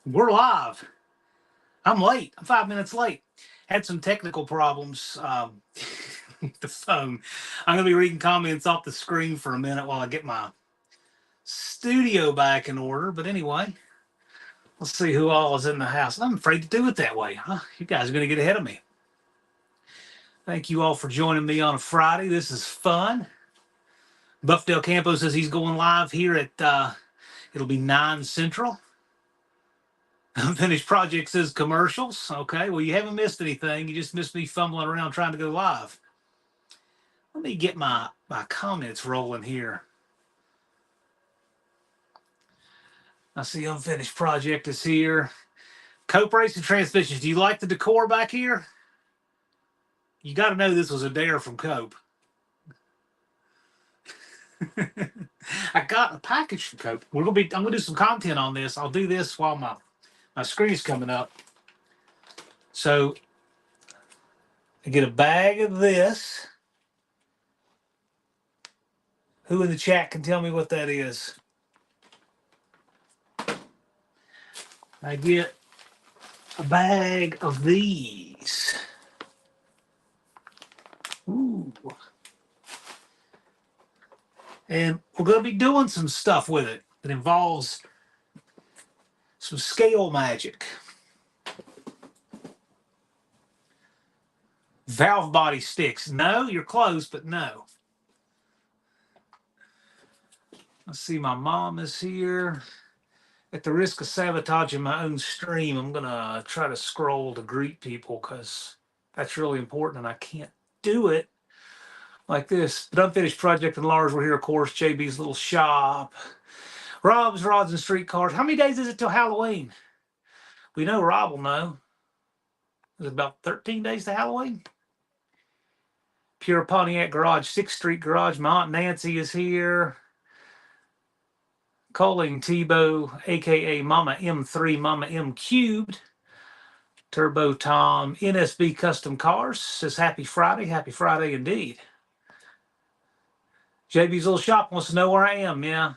We're live. I'm late. I'm 5 minutes late. Had some technical problems with the phone. I'm going to be reading comments off the screen for a minute while I get my studio back in order. But anyway, let's see who all is in the house. I'm afraid to do it that way. Huh? You guys are going to get ahead of me. Thank you all for joining me on a Friday. This is fun. Buff Del Campo says he's going live here at, it'll be 9 Central. Unfinished Project says commercials. Okay, well, you haven't missed anything. You just missed me fumbling around trying to go live. Let me get my comments rolling here. I see Unfinished Project is here. Cope Racing Transmissions. Do you like the decor back here? You got to know this was a dare from Cope. I got a package from Cope. I'm gonna do some content on this. I'll do this while my screen's coming up. So I get a bag of this. Who in the chat can tell me what that is? I get a bag of these. Ooh. And we're going to be doing some stuff with it that involves some scale magic. Valve body sticks. No, you're close, but no. Let's see, my mom is here. At the risk of sabotaging my own stream, I'm going to try to scroll to greet people because that's really important and I can't do it like this. But Unfinished Project and Lars were here, of course. JB's little shop. Rob's Rods and Streetcars. How many days is it till Halloween? We know Rob will know. Is it about 13 days to Halloween? Pure Pontiac Garage, 6th Street Garage. My Aunt Nancy is here. Calling Tebow, a.k.a. Mama M3, Mama M Cubed. Turbo Tom, NSB Custom Cars says happy Friday indeed. JB's little shop wants to know where I am. Yeah,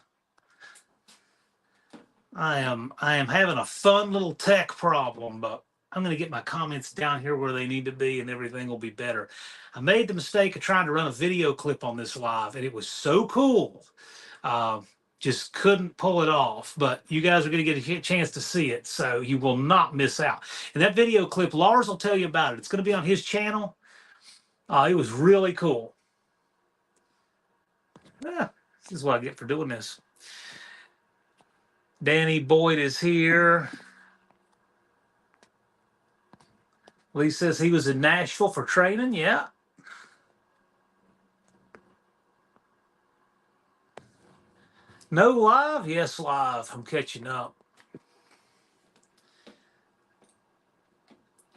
I am having a fun little tech problem, but I'm going to get my comments down here where they need to be and everything will be better. I made the mistake of trying to run a video clip on this live and it was so cool. Just couldn't pull it off, but you guys are going to get a chance to see it, so you will not miss out. And that video clip, Lars will tell you about it. It's going to be on his channel. It was really cool. This is what I get for doing this. Danny Boyd is here. Lee says he was in Nashville for training. Yeah. No live? Yes, live. I'm catching up.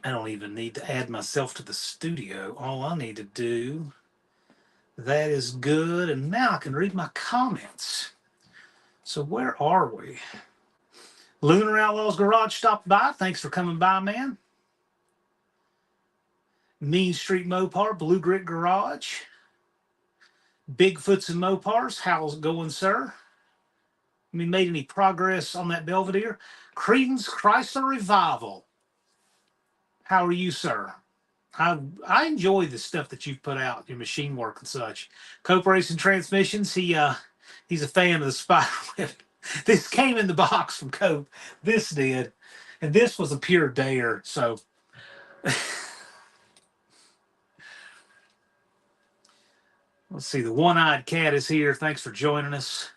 I don't even need to add myself to the studio. All I need to do, that is good. And now I can read my comments. So where are we? Lunar Outlaws Garage stopped by. Thanks for coming by, man. Mean Street Mopar, Blue Grit Garage. Bigfoots and Mopars. How's it going, sir? We made any progress on that Belvedere? Creedence Chrysler Revival. How are you, sir? I enjoy the stuff that you've put out, your machine work and such. Cope Racing Transmissions, he's a fan of the Spider Whip. This came in the box from Cope. This did. And this was a pure dare, so. Let's see, the One-Eyed Cat is here. Thanks for joining us.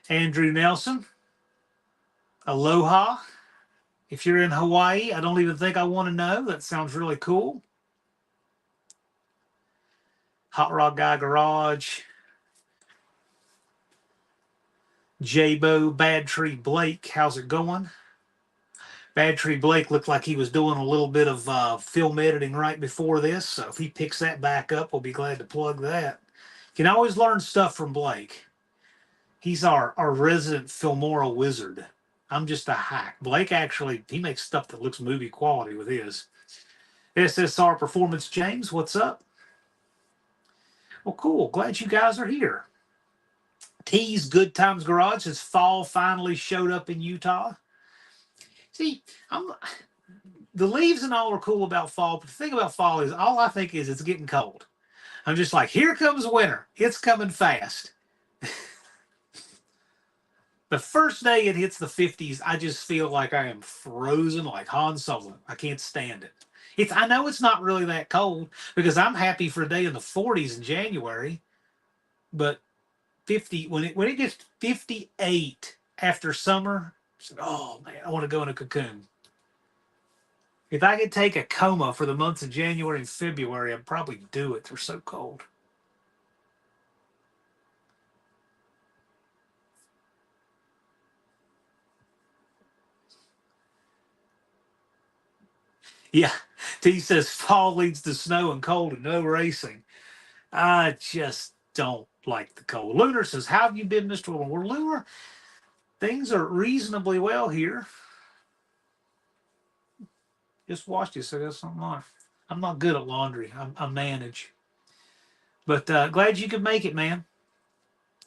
Andrew Nelson, aloha. If you're in Hawaii, I don't even think I want to know. That sounds really cool. Hot Rod Guy Garage. J-Bo, Bad Tree Blake, how's it going? Bad Tree Blake looked like he was doing a little bit of film editing right before this, so if he picks that back up, we'll be glad to plug that. You can always learn stuff from Blake. He's our resident Filmora wizard. I'm just a hack. Blake actually, he makes stuff that looks movie quality with his. SSR Performance James, what's up? Well, cool. Glad you guys are here. T's Good Times Garage says fall finally showed up in Utah. See, the leaves and all are cool about fall, but the thing about fall is all I think is it's getting cold. I'm just like, here comes winter. It's coming fast. The first day it hits the 50s, I just feel like I am frozen like Han Solo. I can't stand it. I know it's not really that cold because I'm happy for a day in the 40s in January, but 50 when it gets 58 after summer, oh man, I want to go in a cocoon. If I could take a coma for the months of January and February, I'd probably do it. They're so cold. Yeah, T says fall leads to snow and cold and no racing. I just don't like the cold. Lunar says, how have you been, Mr. Wilson? Well, Lunar, things are reasonably well here. Just washed it, so that's something on. I'm not good at laundry. I manage. But glad you could make it, man.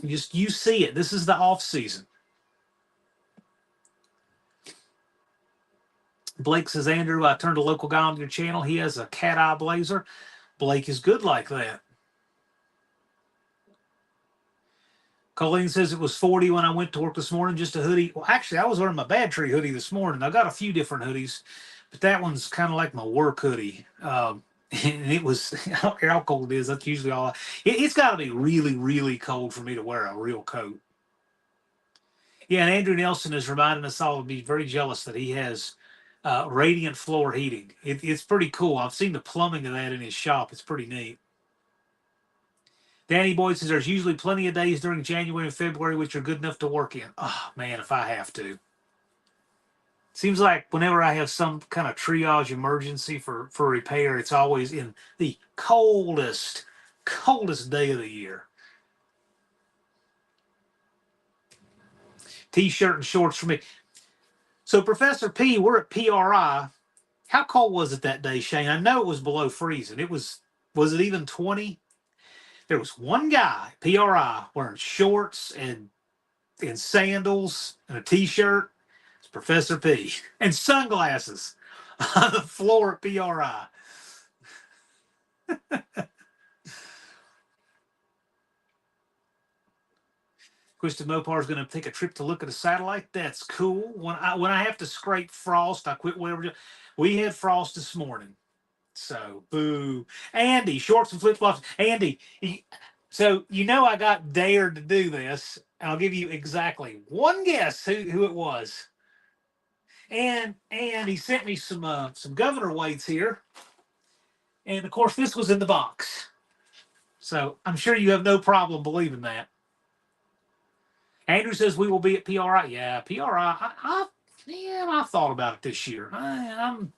You see it. This is the off season. Blake says, Andrew, I turned a local guy on your channel. He has a cat eye blazer. Blake is good like that. Colleen says it was 40 when I went to work this morning, just a hoodie. Well, actually, I was wearing my Bad Tree hoodie this morning. I got a few different hoodies, but that one's kind of like my work hoodie. And it was, I don't care how cold it is. That's usually all. It's got to be really, really cold for me to wear a real coat. Yeah, and Andrew Nelson is reminding us all to be very jealous that he has radiant floor heating. It's pretty cool. I've seen the plumbing of that in his shop. It's pretty neat. Danny Boyd says there's usually plenty of days during January and February which are good enough to work in. Oh, man, if I have to. Seems like whenever I have some kind of triage emergency for repair, it's always in the coldest day of the year. T-shirt and shorts for me. So, Professor P, we're at PRI. How cold was it that day, Shane? I know it was below freezing. Was it even 20? There was one guy, PRI, wearing shorts and sandals and a T-shirt. It's Professor P. And sunglasses on the floor at PRI. Kristen Mopar is going to take a trip to look at a satellite. That's cool. When I have to scrape frost, I quit whatever. We had frost this morning. So, boo. Andy, shorts and flip-flops. Andy, so I got dared to do this. I'll give you exactly one guess who it was. And he sent me some governor weights here. And, of course, this was in the box. So I'm sure you have no problem believing that. Andrew says we will be at PRI. Yeah, PRI. I thought about it this year. I'm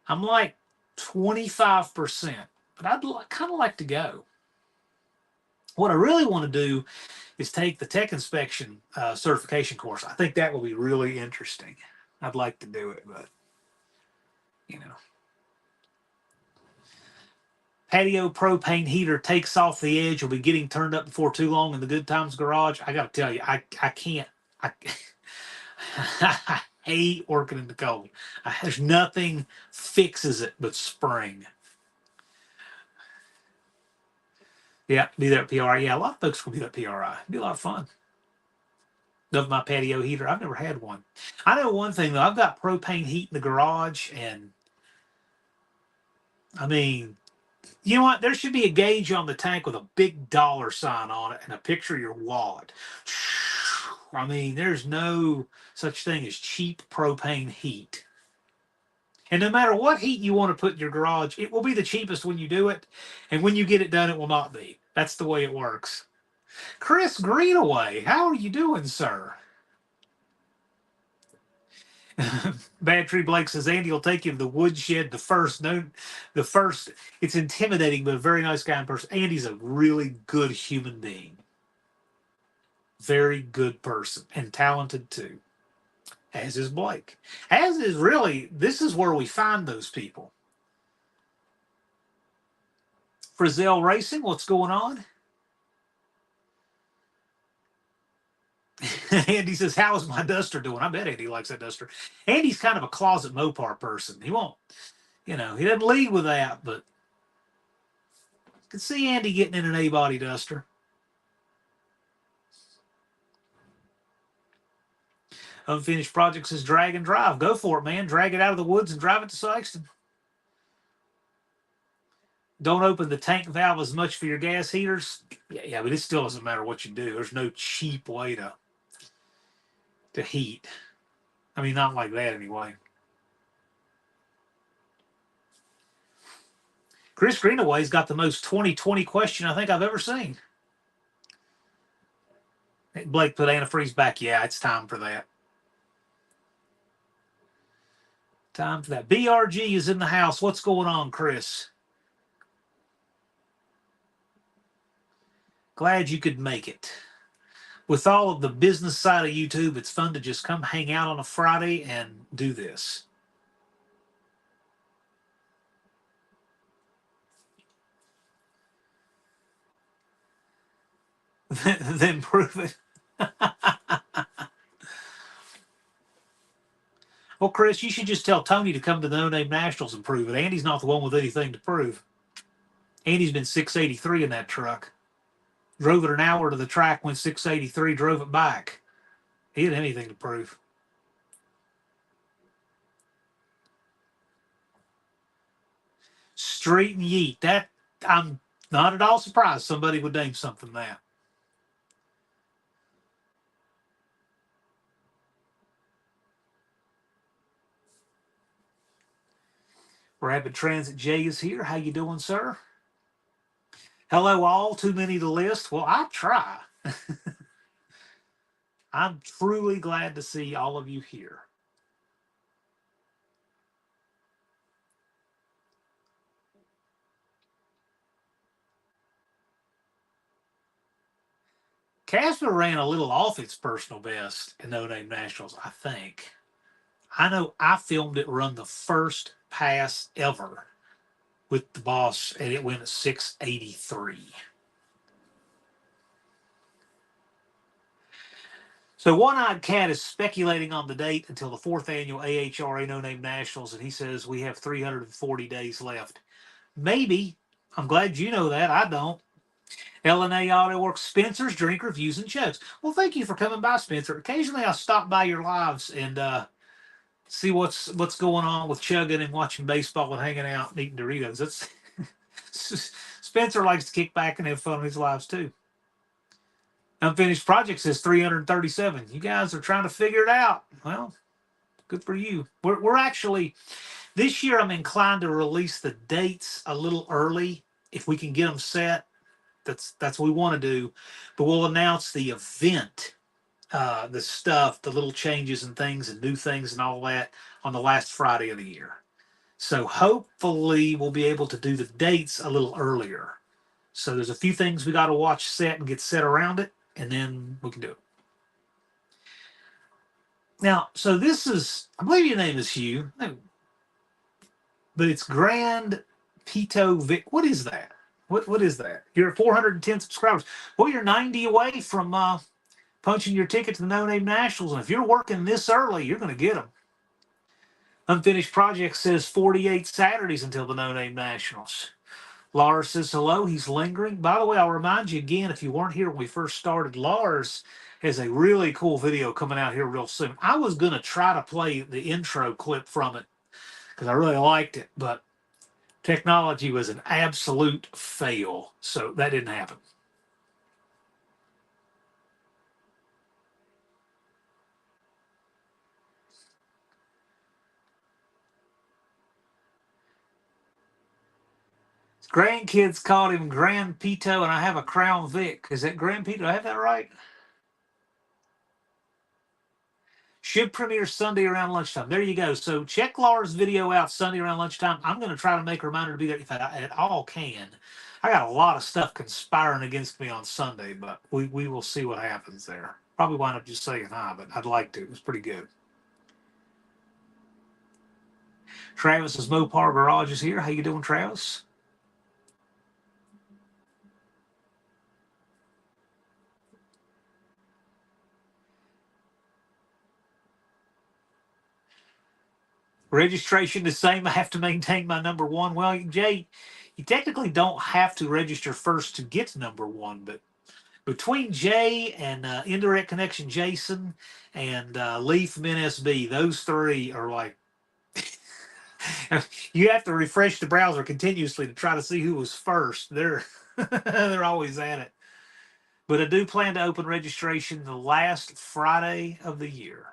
like 25%, but I'd kind of like to go. What I really want to do is take the tech inspection certification course. I think that will be really interesting. I'd like to do it, but Patio propane heater takes off the edge. Will be getting turned up before too long in the Good Times garage. I got to tell you, I can't. I hate working in the cold. There's nothing fixes it but spring. Yeah, be there at PRI. Yeah, a lot of folks will be there at PRI. It'd be a lot of fun. Love my patio heater. I've never had one. I know one thing though. I've got propane heat in the garage, and I mean, you know what? There should be a gauge on the tank with a big dollar sign on it and a picture of your wallet. I mean, there's no such thing as cheap propane heat. And no matter what heat you want to put in your garage, it will be the cheapest when you do it. And when you get it done, it will not be. That's the way it works. Chris Greenaway, how are you doing, sir? Bad Tree Blake says, Andy will take you to the woodshed, the first. It's intimidating, but a very nice guy in person. Andy's a really good human being. Very good person and talented too. As is Blake. As is really, this is where we find those people. Frizzell Racing, what's going on? Andy says, "How is my duster doing?" I bet Andy likes that duster. Andy's kind of a closet Mopar person. He won't, he doesn't lead with that, but I can see Andy getting in an A-body duster. Unfinished Project says, "Drag and drive. Go for it, man. Drag it out of the woods and drive it to Sykeston. Don't open the tank valve as much for your gas heaters." Yeah, but it still doesn't matter what you do. There's no cheap way to heat. I mean, not like that anyway. Chris Greenaway's got the most 2020 question I think I've ever seen. Blake put antifreeze back. Yeah, it's time for that. Time for that. BRG is in the house. What's going on, Chris? Glad you could make it. With all of the business side of YouTube, it's fun to just come hang out on a Friday and do this. Then prove it. Well, Chris, you should just tell Tony to come to the No Name Nationals and prove it. Andy's not the one with anything to prove. Andy's been 683 in that truck. Drove it an hour to the track, went 683, drove it back. He had anything to prove. Street and Yeet. That, I'm not at all surprised somebody would name something that. Rapid Transit Jay is here. How you doing, sir? Hello, all. Too many to list. Well, I try. I'm truly glad to see all of you here. Casper ran a little off its personal best in No Name Nationals, I think. I know I filmed it run the first pass ever with the boss, and it went at 683. So One-Eyed Cat is speculating on the date until the 4th annual AHRA No Name Nationals, and he says we have 340 days left. Maybe. I'm glad you know that. I don't. LNA Auto Works, Spencer's Drink Reviews and Chugs. Well, thank you for coming by, Spencer. Occasionally I'll stop by your lives and see what's going on with chugging and watching baseball and hanging out and eating Doritos. That's Spencer likes to kick back and have fun in his lives too. Unfinished Project says 337. You guys are trying to figure it out. Well, good for you. We're actually, this year I'm inclined to release the dates a little early if we can get them set. That's what we want to do. But we'll announce the event, the stuff, the little changes and things and new things and all that on the last Friday of the year. So hopefully we'll be able to do the dates a little earlier. So there's a few things we got to watch set and get set around it, and then we can do it. Now, so this is, I believe your name is Hugh, but it's Grand Pito Vic. What is that? What is that? You're at 410 subscribers. Well, you're 90 away from punching your ticket to the No Name Nationals, and if you're working this early, you're going to get them. Unfinished Project says 48 Saturdays until the No Name Nationals. Lars says hello. He's lingering. By the way, I'll remind you again, if you weren't here when we first started, Lars has a really cool video coming out here real soon. I was going to try to play the intro clip from it because I really liked it, but technology was an absolute fail, so that didn't happen. Grandkids called him Grand Pito, and I have a Crown Vic. Is that Grand Pito? Do I have that right? Should premiere Sunday around lunchtime. There you go. So check Laura's video out Sunday around lunchtime. I'm going to try to make a reminder to be there if I at all can. I got a lot of stuff conspiring against me on Sunday, but we will see what happens there. Probably wind up just saying hi, but I'd like to. It was pretty good. Travis's Mopar Garage is here. How you doing, Travis? Registration the same. I have to maintain my number one. Well, Jay, you technically don't have to register first to get to number one, but between Jay and Indirect Connection Jason and Lee from NSB, those three are like, you have to refresh the browser continuously to try to see who was first. They're they're always at it. But I do plan to open registration the last Friday of the year.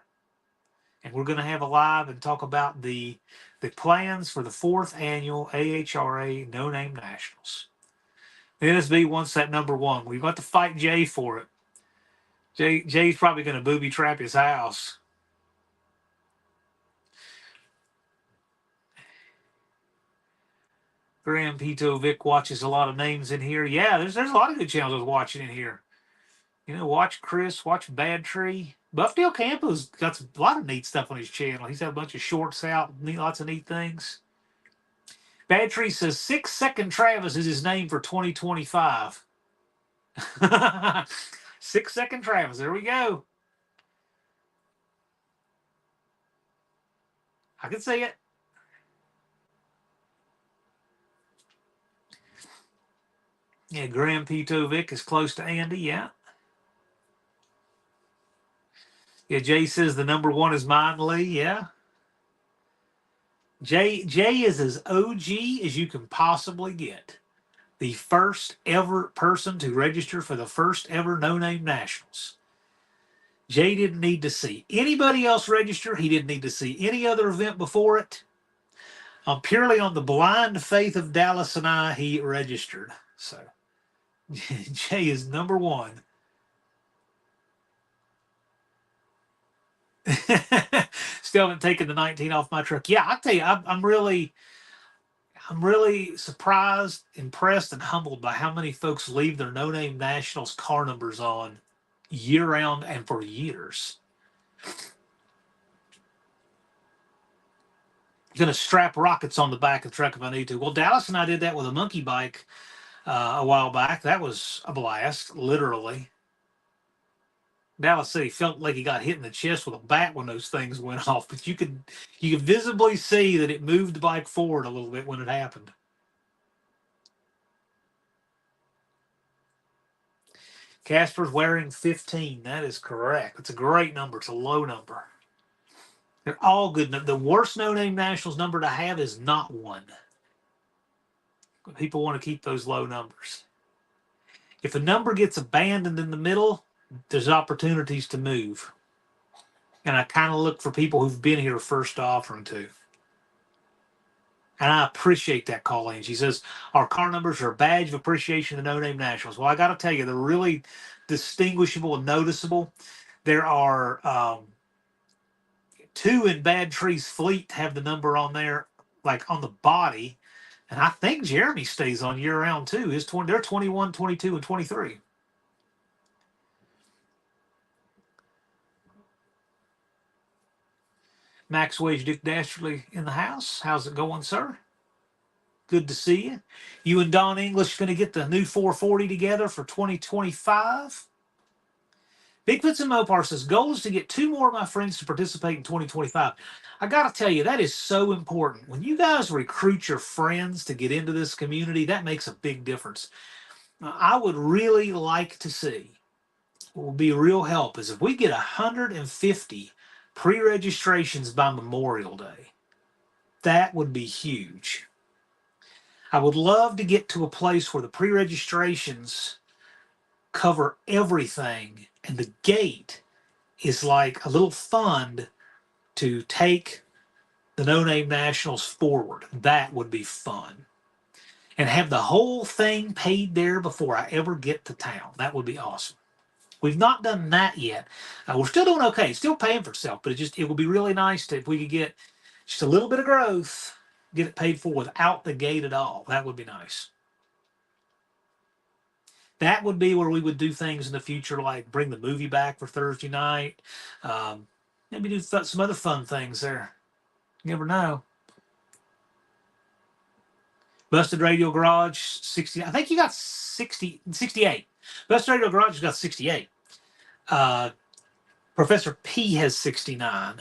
And we're going to have a live and talk about the plans for the fourth annual AHRA No Name Nationals. The NSB wants that number one. We've got to fight Jay for it. Jay's probably going to booby trap his house. Graham Pito Vic watches a lot of names in here. Yeah, there's a lot of good channels I was watching in here. You know, watch Chris, watch Bad Tree. Buffdale Campo's got a lot of neat stuff on his channel. He's had a bunch of shorts out, lots of neat things. Bad Tree says 6 Second Travis is his name for 2025. 6 Second Travis. There we go. I can see it. Yeah, Graham Pito Vic is close to Andy. Yeah. Yeah, Jay says the number one is mine, Lee. Yeah. Jay is as OG as you can possibly get. The first ever person to register for the first ever No Name Nationals. Jay didn't need to see anybody else register. He didn't need to see any other event before it. Purely on the blind faith of Dallas and I, he registered. So Jay is number one. Still haven't taken the 19 off my truck. Yeah, I tell you, I'm really surprised, impressed, and humbled by how many folks leave their No Name Nationals car numbers on year round and for years. Going to strap rockets on the back of the truck if I need to. Well, Dallas and I did that with a monkey bike a while back. That was a blast, literally. Dallas said he felt like he got hit in the chest with a bat when those things went off, but you could visibly see that it moved the bike forward a little bit when it happened. Casper's wearing 15. That is correct. It's a great number. It's a low number. They're all good. The worst No Name Nationals number to have is not one. People want to keep those low numbers. If a number gets abandoned in the middle, there's opportunities to move. And I kind of look for people who've been here first offering to. And I appreciate that call in. She says, our car numbers are a badge of appreciation to No Name Nationals. Well, I got to tell you, they're really distinguishable and noticeable. There are 2 in Bad Tree's fleet have the number on there, like on the body. And I think Jeremy stays on year round too. They're 21, 22, and 23. Max Wage Dick Dastardly in the house. How's it going, sir? Good to see you. You and Don English going to get the new 440 together for 2025. Bigfoots and Mopar says, goal is to get 2 more of my friends to participate in 2025. I got to tell you, that is so important. When you guys recruit your friends to get into this community, that makes a big difference. I would really like to see, what would be a real help, is if we get 150 pre-registrations by Memorial Day. That would be huge. I would love to get to a place where the pre-registrations cover everything and the gate is like a little fund to take the No Name Nationals forward. That would be fun. And have the whole thing paid there before I ever get to town. That would be awesome. We've not done that yet. We're still doing okay. Still paying for itself, but it would be really nice if we could get just a little bit of growth, get it paid for without the gate at all. That would be nice. That would be where we would do things in the future, like bring the movie back for Thursday night. Maybe do some other fun things there. You never know. Busted Radio Garage, 60. I think you got 68. Busted Radio Garage has got 68. Professor P has 69.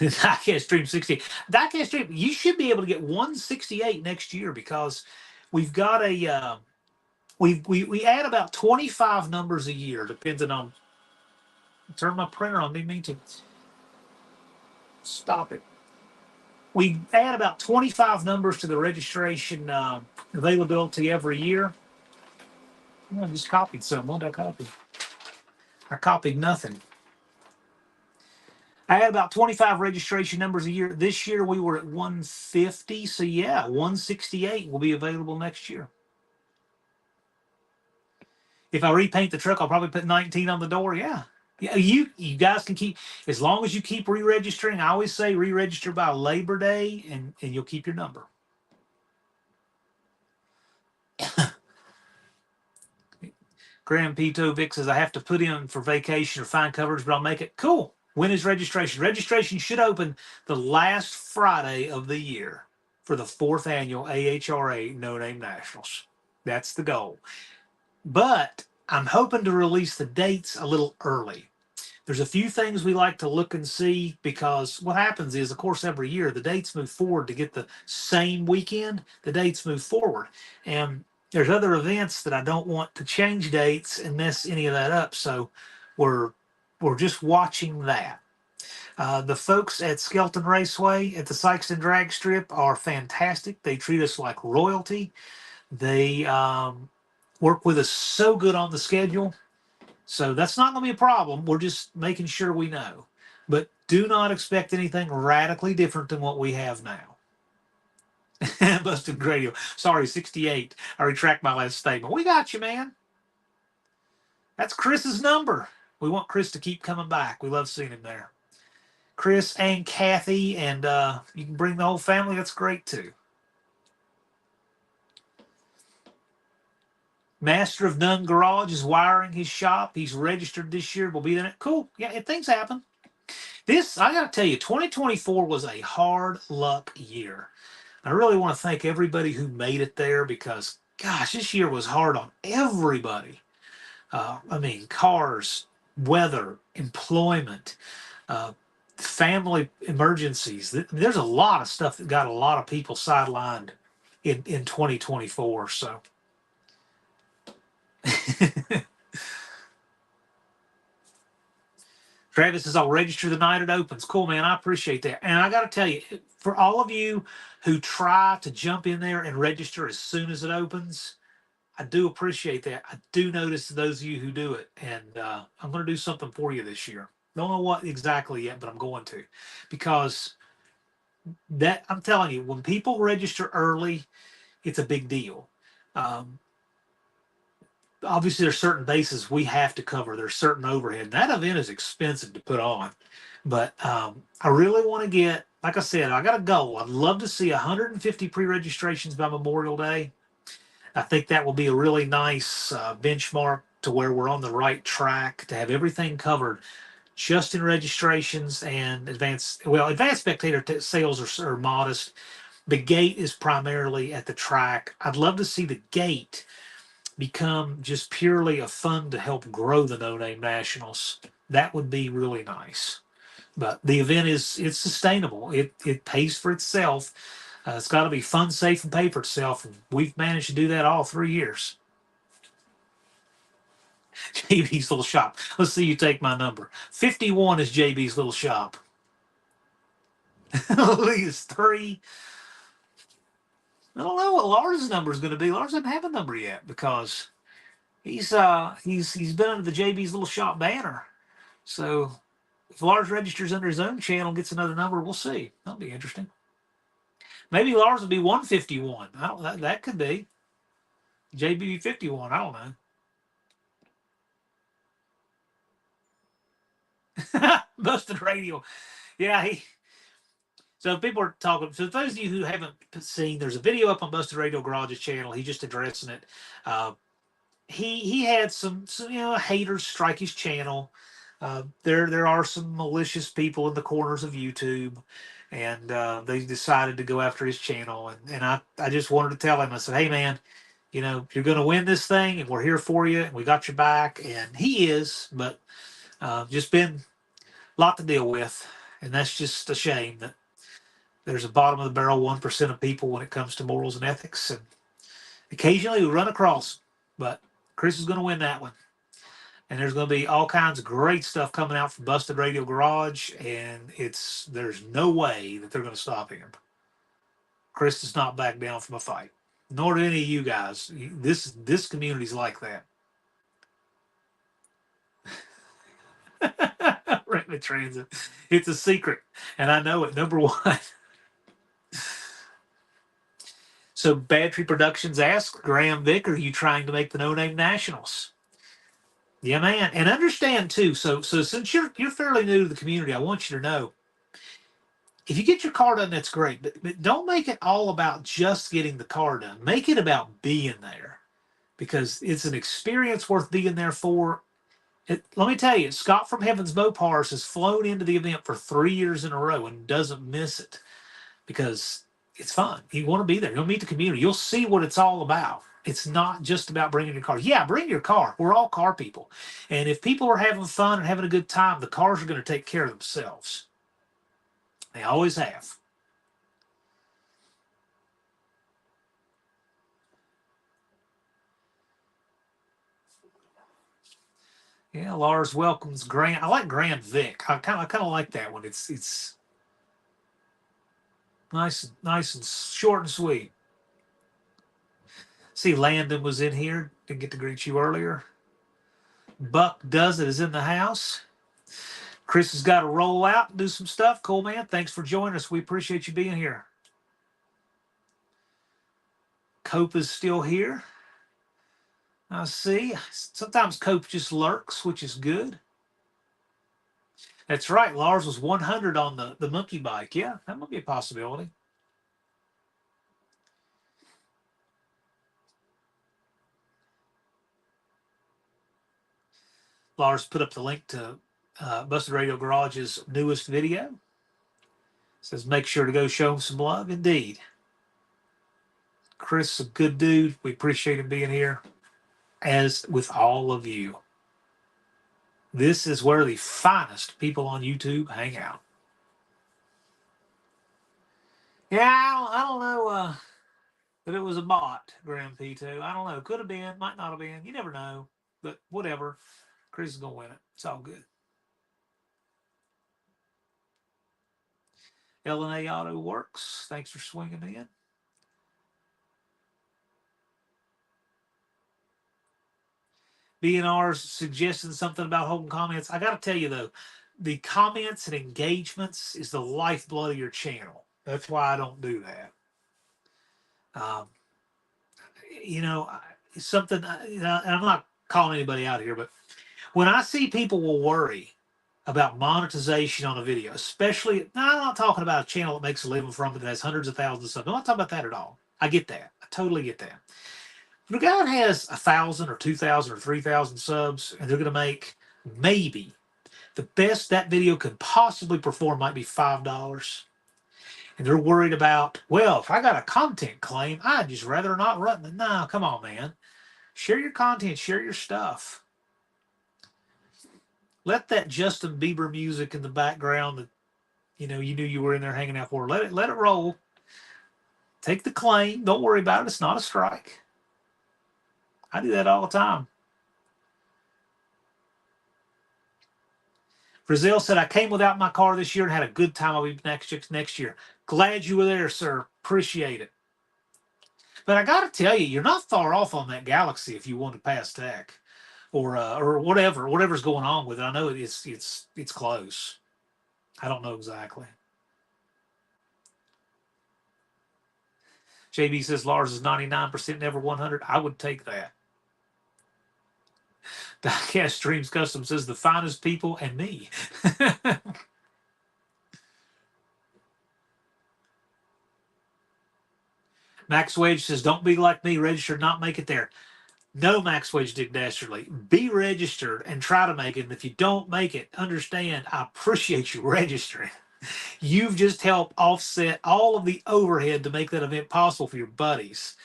Diecast Stream 60. Diecast Stream, you should be able to get 168 next year because we've got a we add about 25 numbers a year, depending on. Turn my printer on. Didn't mean to stop it. We add about 25 numbers to the registration availability every year. I just copied some. What did I copy? I copied nothing. I had about 25 registration numbers a year. This year we were at 150. So yeah, 168 will be available next year. If I repaint the truck, I'll probably put 19 on the door. Yeah. Yeah, you guys can keep, as long as you keep re-registering. I always say re-register by Labor Day and you'll keep your number. Graham Pito Vic says I have to put in for vacation or find coverage, but I'll make it. Cool. When is registration? Registration should open the last Friday of the year for the 4th annual AHRA No Name Nationals. That's the goal. But I'm hoping to release the dates a little early. There's a few things we like to look and see, because what happens is, of course, every year the dates move forward to get the same weekend. The dates move forward. And there's other events that I don't want to change dates and mess any of that up. So we're just watching that. The folks at Skelton Raceway at the Sykeston Drag Strip are fantastic. They treat us like royalty. They work with us so good on the schedule. So that's not going to be a problem. We're just making sure we know. But do not expect anything radically different than what we have now. Busted Radio. Sorry, 68. I retract my last statement. We got you, man. That's Chris's number. We want Chris to keep coming back. We love seeing him there. Chris and Kathy, and you can bring the whole family. That's great, too. Master of None Garage is wiring his shop. He's registered this year. We'll be there. Cool. Yeah, things happen. This, I got to tell you, 2024 was a hard luck year. I really want to thank everybody who made it there, because, gosh, this year was hard on everybody. I mean, cars, weather, employment, family emergencies. There's a lot of stuff that got a lot of people sidelined in 2024. So. Travis says, I'll register the night it opens. Cool, man. I appreciate that. And I got to tell you, for all of you who try to jump in there and register as soon as it opens, I do appreciate that. I do notice those of you who do it. And I'm going to do something for you this year. Don't know what exactly yet, but I'm going to. Because that, I'm telling you, when people register early, it's a big deal. Obviously, there's certain bases we have to cover. There's certain overhead. That event is expensive to put on. But I really want to get, like I said, I got a goal. I'd love to see 150 pre-registrations by Memorial Day. I think that will be a really nice benchmark to where we're on the right track to have everything covered just in registrations and advanced spectator sales are modest. The gate is primarily at the track. I'd love to see the gate become just purely a fund to help grow the No Name Nationals. That would be really nice. But the event it's sustainable. It pays for itself. It's got to be fun, safe, and pay for itself. And we've managed to do that all 3 years. JB's Little Shop. Let's see you take my number. 51 is JB's Little Shop. Lee's 3. I don't know what Lars's number is going to be. Lars doesn't have a number yet, because he's been under the JB's Little Shop banner. So if Lars registers under his own channel, gets another number, we'll see. That'll be interesting. Maybe Lars will be 151. That could be. JB 51. I don't know. Busted Radio. Yeah, so people are talking. So those of you who haven't seen, there's a video up on Busted Radio Garage's channel. He's just addressing it. He had some haters strike his channel. There are some malicious people in the corners of YouTube, and they decided to go after his channel. And I just wanted to tell him, I said, hey man, you're going to win this thing, and we're here for you, and we got your back. And he is, but just been a lot to deal with. And that's just a shame that there's a bottom of the barrel 1% of people when it comes to morals and ethics. And occasionally we run across them. But Chris is going to win that one. And there's going to be all kinds of great stuff coming out from Busted Radio Garage. And there's no way that they're going to stop him. Chris does not back down from a fight. Nor do any of you guys. This community's like that. Rapid transit. It's a secret. And I know it. Number one. So Battery Productions asks, Graham Vick, are you trying to make the No Name Nationals? Yeah, man. And understand too. So since you're fairly new to the community, I want you to know, if you get your car done, that's great. But don't make it all about just getting the car done. Make it about being there, because it's an experience worth being there for. Let me tell you, Scott from Heaven's Mopars has flown into the event for 3 years in a row and doesn't miss it because it's fun. You want to be there. You'll meet the community. You'll see what it's all about. It's not just about bringing your car. Yeah, bring your car. We're all car people. And if people are having fun and having a good time, the cars are going to take care of themselves. They always have. Yeah, Lars welcomes Grant. I like Grant Vic. I kind of like that one. It's nice and short and sweet. See, Landon was in here. Didn't get to greet you earlier. Buck Does It is in the house. Chris has got to roll out and do some stuff. Cool, man. Thanks for joining us. We appreciate you being here. Cope is still here. I see. Sometimes Cope just lurks, which is good. That's right. Lars was 100 on the monkey bike. Yeah, that might be a possibility. Lars put up the link to Busted Radio Garage's newest video. Says, make sure to go show him some love. Indeed. Chris is a good dude. We appreciate him being here, as with all of you. This is where the finest people on YouTube hang out. Yeah, I don't know if it was a bot, Graham P2. I don't know. Could have been, might not have been. You never know. But whatever. Chris is going to win it. It's all good. L&A Auto Works. Thanks for swinging in. BNR's suggesting something about holding comments. I got to tell you, though, the comments and engagements is the lifeblood of your channel. That's why I don't do that. Something, and I'm not calling anybody out here, but when I see people will worry about monetization on a video, especially, I'm not talking about a channel that makes a living from it that has hundreds of thousands of subs. I'm not talking about that at all. I get that. I totally get that. If a guy has 1,000 or 2,000 or 3,000 subs, and they're going to make maybe the best that video could possibly perform might be $5, and they're worried about, well, if I got a content claim, I'd just rather not run it. No, come on, man. Share your content. Share your stuff. Let that Justin Bieber music in the background that you knew you were in there hanging out for. Let it roll. Take the claim. Don't worry about it. It's not a strike. I do that all the time. Brazil said, I came without my car this year and had a good time. I'll be next year. Glad you were there, sir. Appreciate it. But I got to tell you, you're not far off on that Galaxy if you want to pass tech or whatever's going on with it. I know it's close. I don't know exactly. JB says Lars is 99%, never 100. I would take that. Diecast Streams Custom says the finest people and me. Max Wedge says, don't be like me, registered, not make it there. No, Max Wedge Dick Dastardly. Be registered and try to make it. And if you don't make it, understand, I appreciate you registering. You've just helped offset all of the overhead to make that event possible for your buddies.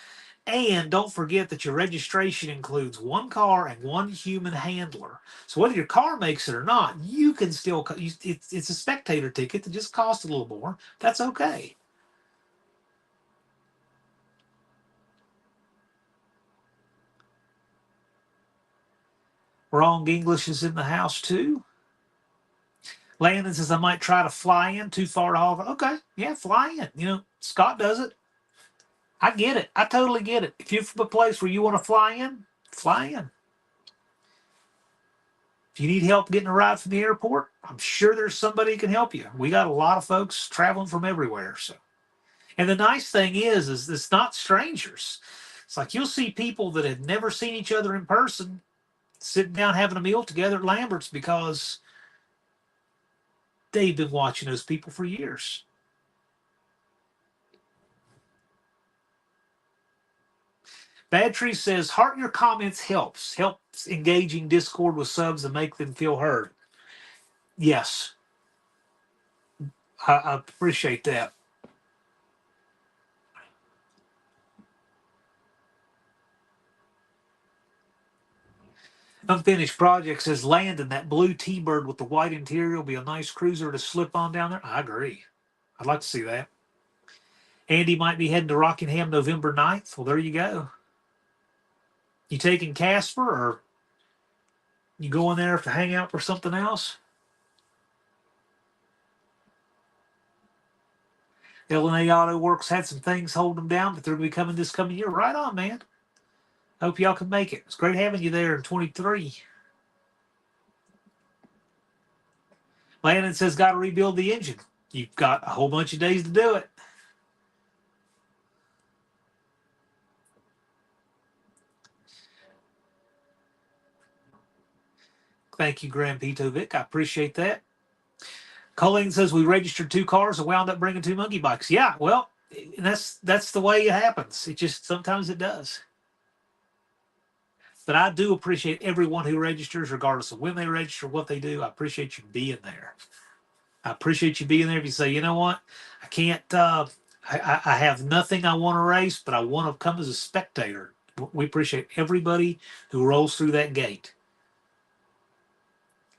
And don't forget that your registration includes one car and one human handler. So whether your car makes it or not, you can still, it's a spectator ticket that just costs a little more. That's okay. Wrong English is in the house too. Landon says, I might try to fly in, too far to haul. Okay, yeah, fly in. You know, Scott does it. I get it. I totally get it. If you're from a place where you want to fly in, fly in. If you need help getting a ride from the airport, I'm sure there's somebody who can help you. We got a lot of folks traveling from everywhere. So, and the nice thing is it's not strangers. It's like you'll see people that have never seen each other in person sitting down having a meal together at Lambert's because they've been watching those people for years. Bad Tree says, heart your comments helps engaging Discord with subs and make them feel heard. Yes, I appreciate that. Unfinished Project says, Landon, that blue T-Bird with the white interior will be a nice cruiser to slip on down there. I agree. I'd like to see that. Andy might be heading to Rockingham November 9th. Well, there you go. You taking Casper or you going there to hang out for something else? LNA Auto Works had some things holding them down, but they're going to be coming this coming year. Right on, man. Hope y'all can make it. It's great having you there in 23. Landon says, got to rebuild the engine. You've got a whole bunch of days to do it. Thank you, Grand Pitovic. I appreciate that. Colleen says we registered 2 cars and wound up bringing 2 monkey bikes. Yeah, well, that's the way it happens. It just sometimes it does. But I do appreciate everyone who registers, regardless of when they register, what they do. I appreciate you being there. I appreciate you being there. If you say, you know what, I can't, I have nothing I want to race, but I want to come as a spectator. We appreciate everybody who rolls through that gate.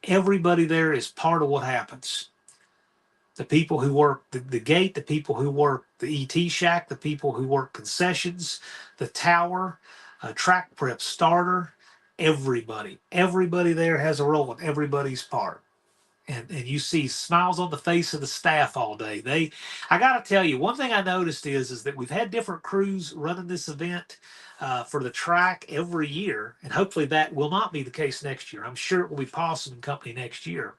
Everybody there is part of what happens. The people who work the gate, the people who work the ET shack, the people who work concessions, the tower, track prep starter, everybody there has a role in everybody's part. And you see smiles on the face of the staff all day. I got to tell you, one thing I noticed is that we've had different crews running this event for the track every year, and hopefully that will not be the case next year. I'm sure it will be Possum and Company next year.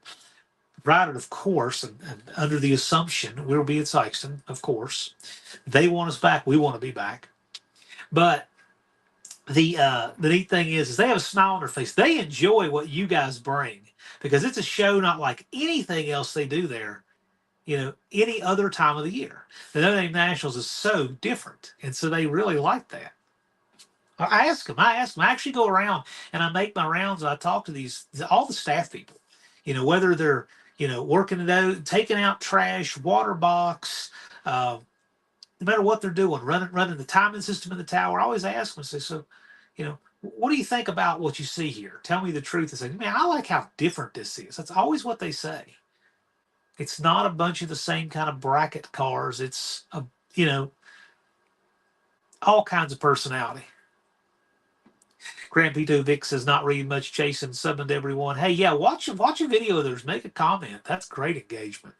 Provided, of course, and under the assumption we'll be at Sykeston, of course. They want us back. We want to be back. But the neat thing is they have a smile on their face. They enjoy what you guys bring because it's a show not like anything else they do there, any other time of the year. The No Name Nationals is so different, and so they really like that. I ask them. I actually go around and I make my rounds. And I talk to all the staff people, whether they're working it out, taking out trash, water box, no matter what they're doing, running the timing system in the tower. I always ask them, say, so, what do you think about what you see here? Tell me the truth. And say, man, I like how different this is. That's always what they say. It's not a bunch of the same kind of bracket cars. It's all kinds of personality. Grand Pito Vic says not reading much, chasing, subbing to everyone. Hey, yeah, watch a video of theirs. Make a comment. That's great engagement.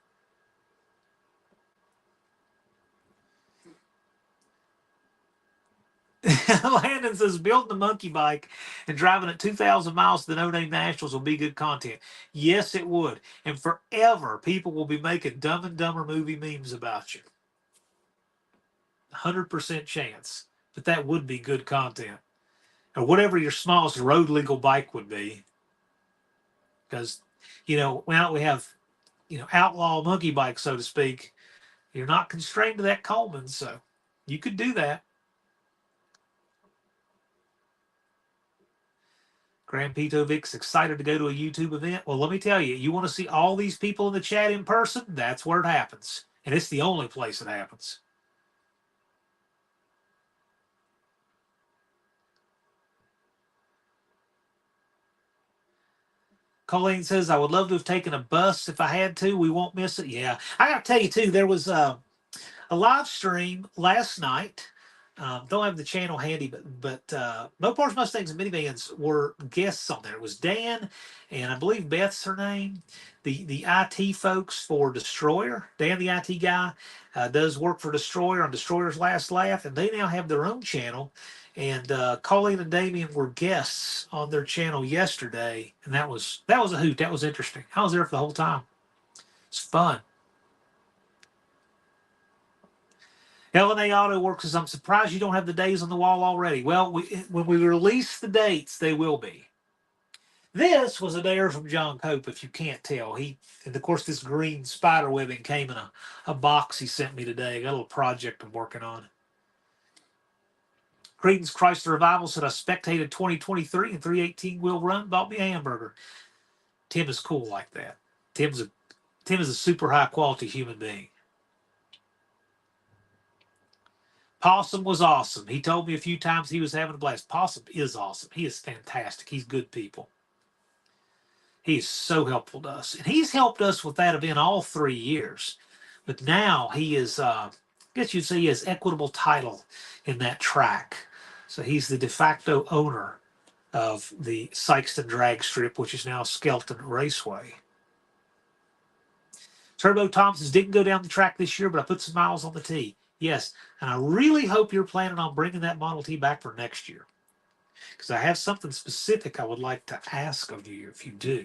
Landon says building a monkey bike and driving at 2,000 miles to the No Name Nationals will be good content. Yes, it would. And forever, people will be making Dumb and Dumber movie memes about you. 100% chance. But that would be good content. Or whatever your smallest road legal bike would be. Because, now we have, outlaw monkey bikes, so to speak. You're not constrained to that Coleman, so you could do that. Grand Pitovic's excited to go to a YouTube event. Well, let me tell you, you want to see all these people in the chat in person? That's where it happens. And it's the only place it happens. Colleen says, I would love to have taken a bus if I had to. We won't miss it. Yeah. I got to tell you, too, there was a live stream last night. Don't have the channel handy, but Mopars, Mustangs, and Minivans were guests on there. It was Dan, and I believe Beth's her name. The IT folks for Destroyer. Dan, the IT guy, does work for Destroyer on Destroyer's Last Laugh, and they now have their own channel. And Colleen and Damien were guests on their channel yesterday, and that was a hoot. That was interesting. I was there for the whole time. It's fun. LNA Auto Works says, I'm surprised you don't have the days on the wall already. Well, when we release the dates, they will be. This was a dare from John Cope, if you can't tell. And of course, this green spider webbing came in a box he sent me today. I got a little project I'm working on. Creedence Chrysler Revival said, I spectated 2023 and 318 wheel run, bought me a hamburger. Tim is cool like that. Tim is a super high quality human being. Possum was awesome. He told me a few times he was having a blast. Possum is awesome. He is fantastic. He's good people. He is so helpful to us. And he's helped us with that event all 3 years. But now he is, I guess you'd say he has equitable title in that track. So he's the de facto owner of the Sykeston drag strip, which is now Skelton Raceway. Turbo Thompson's didn't go down the track this year, but I put some miles on the tee. Yes, and I really hope you're planning on bringing that Model T back for next year, because I have something specific I would like to ask of you if you do.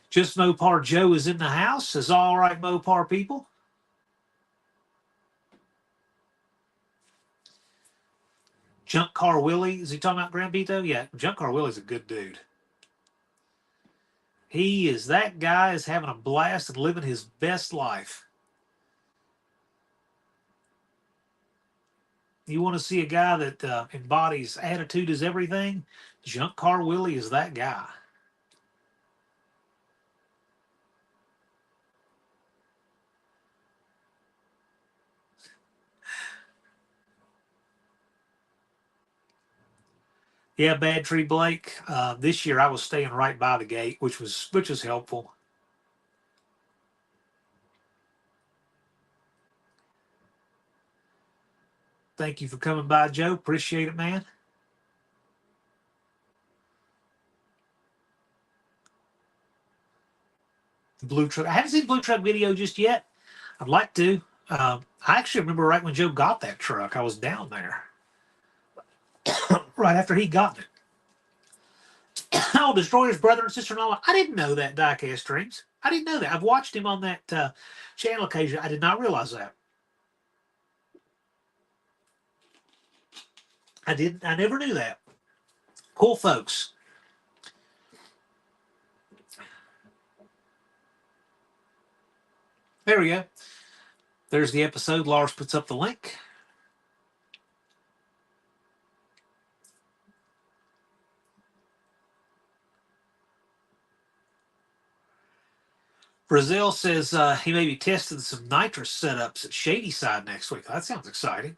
Just Mopar Joe is in the house. Says, all right, Mopar people. Junk Car Willie, is he talking about Grand Vito? Yeah, Junk Car Willie's a good dude. That guy is having a blast and living his best life. You want to see a guy that embodies attitude is everything? Junk Car Willie is that guy. Yeah, Bad Tree Blake. This year I was staying right by the gate, which was helpful. Thank you for coming by, Joe. Appreciate it, man. The Blue Truck. I haven't seen the Blue Truck video just yet. I'd like to. I actually remember right when Joe got that truck. I was down there right after he got it. Oh, Destroyer's brother and sister-in-law. I didn't know that, Diecast Streams. I didn't know that. I've watched him on that channel occasionally. I did not realize that. I never knew that. Cool folks. There we go. There's the episode. Lars puts up the link. Brazil says he may be testing some nitrous setups at Shady Side next week. That sounds exciting.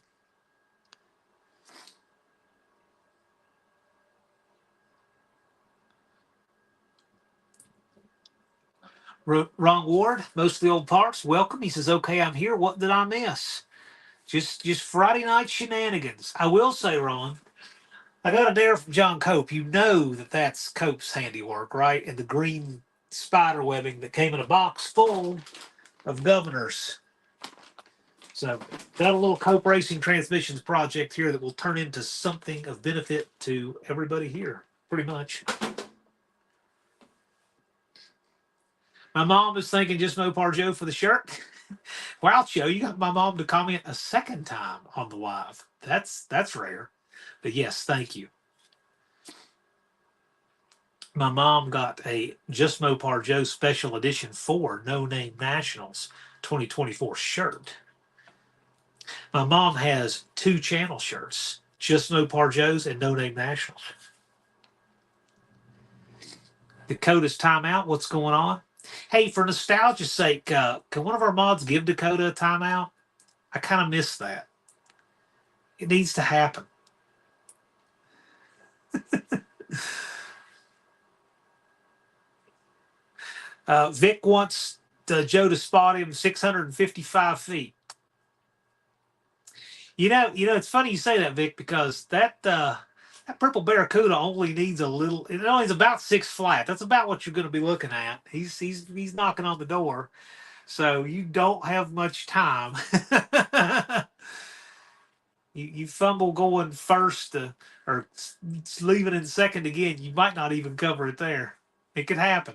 Ron Ward, most of the old parts, welcome. He says, okay, I'm here. What did I miss? Just Friday night shenanigans. I will say, Ron, I got a dare from John Cope. You know that's Cope's handiwork, right? And the green spider webbing that came in a box full of governors. So got a little Cope Racing Transmissions project here that will turn into something of benefit to everybody here, pretty much. My mom is thanking Just Mopar Joe for the shirt. Wow, Joe, you got my mom to comment a second time on the live. That's rare. But yes, thank you. My mom got a Just Mopar Joe Special Edition 4 No Name Nationals 2024 shirt. My mom has 2 channel shirts, Just Mopar Joe's and No Name Nationals. Dakota's timeout. What's going on? Hey, for nostalgia's sake, can one of our mods give Dakota a timeout? I kind of miss that. It needs to happen. Vic wants Joe to spot him 655 feet. It's funny you say that, Vic, because that purple barracuda only needs a little. It only is about 6 flat. That's about what you're going to be looking at. He's knocking on the door, so you don't have much time. You fumble going first or leaving in second again. You might not even cover it there. It could happen.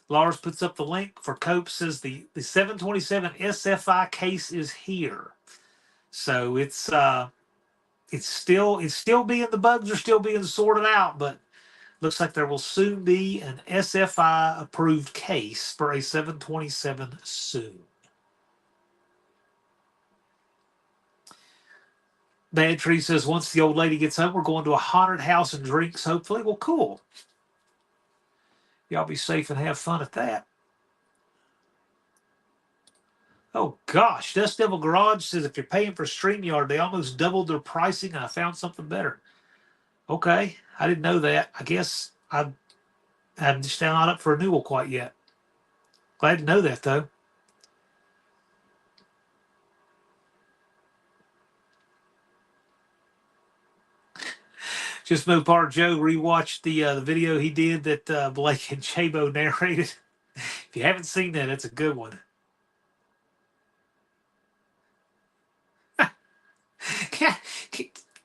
Lars puts up the link for Cope, says the 727 SFI case is here. So it's still being, the bugs are still being sorted out, but looks like there will soon be an SFI approved case for a 727 soon. Bad Tree says once the old lady gets home, we're going to a haunted house and drinks, hopefully. Well, cool. Y'all be safe and have fun at that. Oh, gosh. Dust Devil Garage says if you're paying for StreamYard, they almost doubled their pricing and I found something better. Okay. I didn't know that. I guess I'm just not up for renewal quite yet. Glad to know that, though. Just Mopar Joe rewatched the video he did that Blake and Chabo narrated. If you haven't seen that, it's a good one.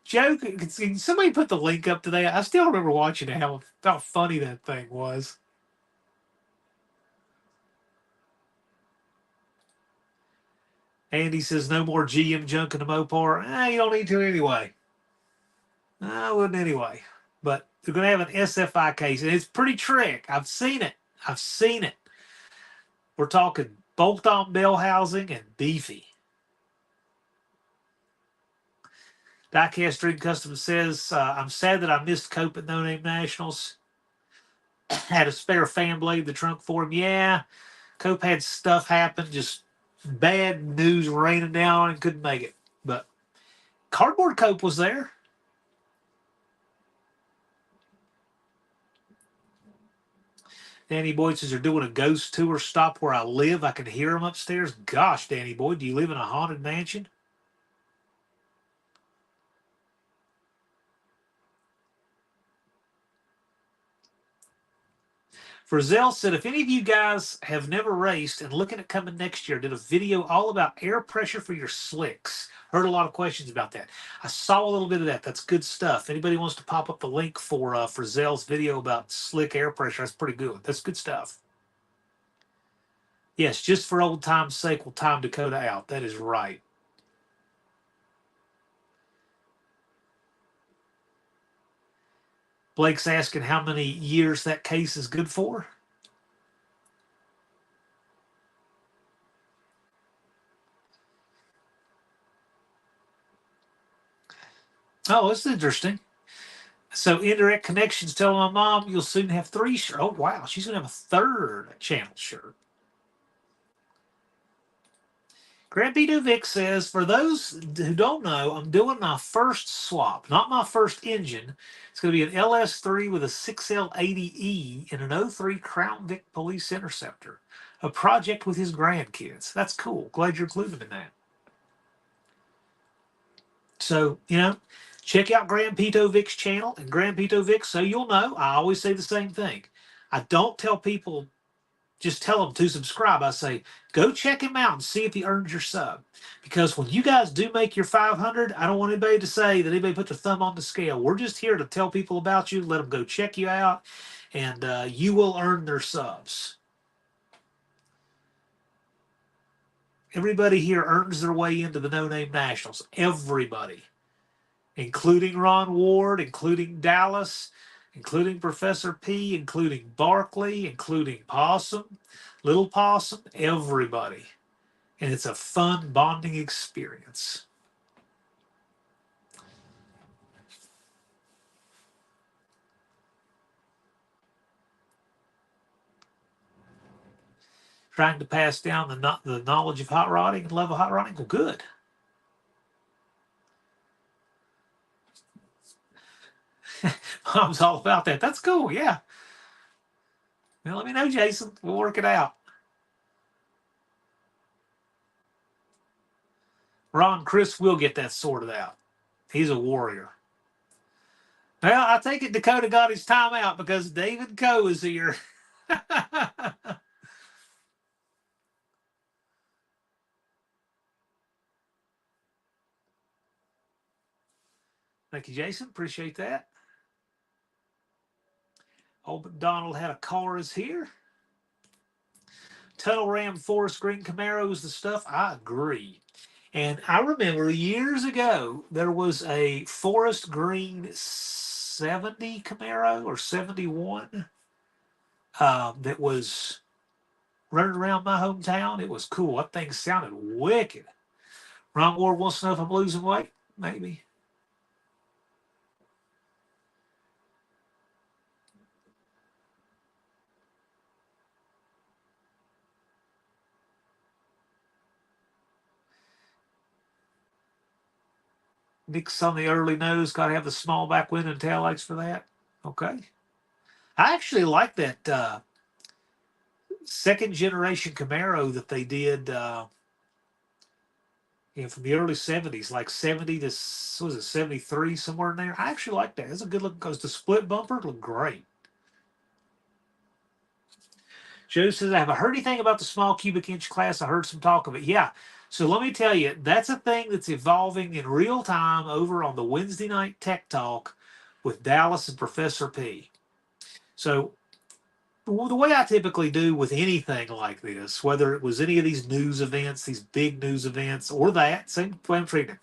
Joe, can somebody put the link up to that? I still remember watching it, how funny that thing was. Andy says no more GM junk in the Mopar. You don't need to anyway. I wouldn't anyway. But they're going to have an SFI case, and it's pretty trick. I've seen it. We're talking bolt-on bell housing and beefy. Diecast Dream Custom says, I'm sad that I missed Cope at No Name Nationals. Had a spare fan blade in the trunk for him. Yeah, Cope had stuff happen, just bad news raining down and couldn't make it. But Cardboard Cope was there. Danny Boyd says they're doing a ghost tour. Stop where I live. I can hear them upstairs. Gosh, Danny Boyd, do you live in a haunted mansion? Frizzell said, if any of you guys have never raced and looking at coming next year, did a video all about air pressure for your slicks. Heard a lot of questions about that. I saw a little bit of that. That's good stuff. Anybody wants to pop up the link for Frizzell's video about slick air pressure, that's pretty good. That's good stuff. Yes, just for old time's sake, we'll time Dakota out. That is right. Blake's asking how many years that case is good for. Oh, it's interesting. So Indirect Connections telling my mom you'll soon have 3 shirts. Oh, wow. She's going to have a 3rd channel shirt. Grandpito Vic says, for those who don't know, I'm doing my first swap, not my first engine. It's going to be an LS3 with a 6L80E and an 03 Crown Vic Police Interceptor. A project with his grandkids. That's cool. Glad you're included in that. So, check out Grandpito Vic's channel and Grandpito Vic, so you'll know. I always say the same thing. I don't tell people, just tell them to subscribe. I say, go check him out and see if he earns your sub. Because when you guys do make your 500, I don't want anybody to say that anybody put their thumb on the scale. We're just here to tell people about you, let them go check you out, and you will earn their subs. Everybody here earns their way into the No Name Nationals. Everybody. Including Ron Ward, including Dallas, including Professor P, including Barkley, including Possum, Little Possum, everybody. And it's a fun bonding experience. trying to pass down the knowledge of hot rodding and love of hot rodding? Well, good. Mom's all about that. That's cool. Yeah. Well, let me know, Jason. We'll work it out. Ron, Chris will get that sorted out. He's a warrior. Well, I take it Dakota got his time out because David Coe is here. Thank you, Jason. Appreciate that. Old McDonald had a car is here. Tunnel Ram Forest Green Camaro is the stuff. I agree. And I remember years ago, there was a Forest Green 70 Camaro or 71 that was running around my hometown. It was cool. That thing sounded wicked. Ron Ward wants to know if I'm losing weight. Maybe. Nick's on the early nose. Got to have the small back window and taillights for that. Okay. I actually like that second generation Camaro that they did from the early 70s, like 70 to, was it 73, somewhere in there. I actually like that. It's a good look because the split bumper looked great. Joe says, have I heard anything about the small cubic inch class? I heard some talk of it. Yeah. So let me tell you, that's a thing that's evolving in real time over on the Wednesday night Tech Talk with Dallas and Professor P. So the way I typically do with anything like this, whether it was any of these news events, these big news events, or that, same way I'm treating it,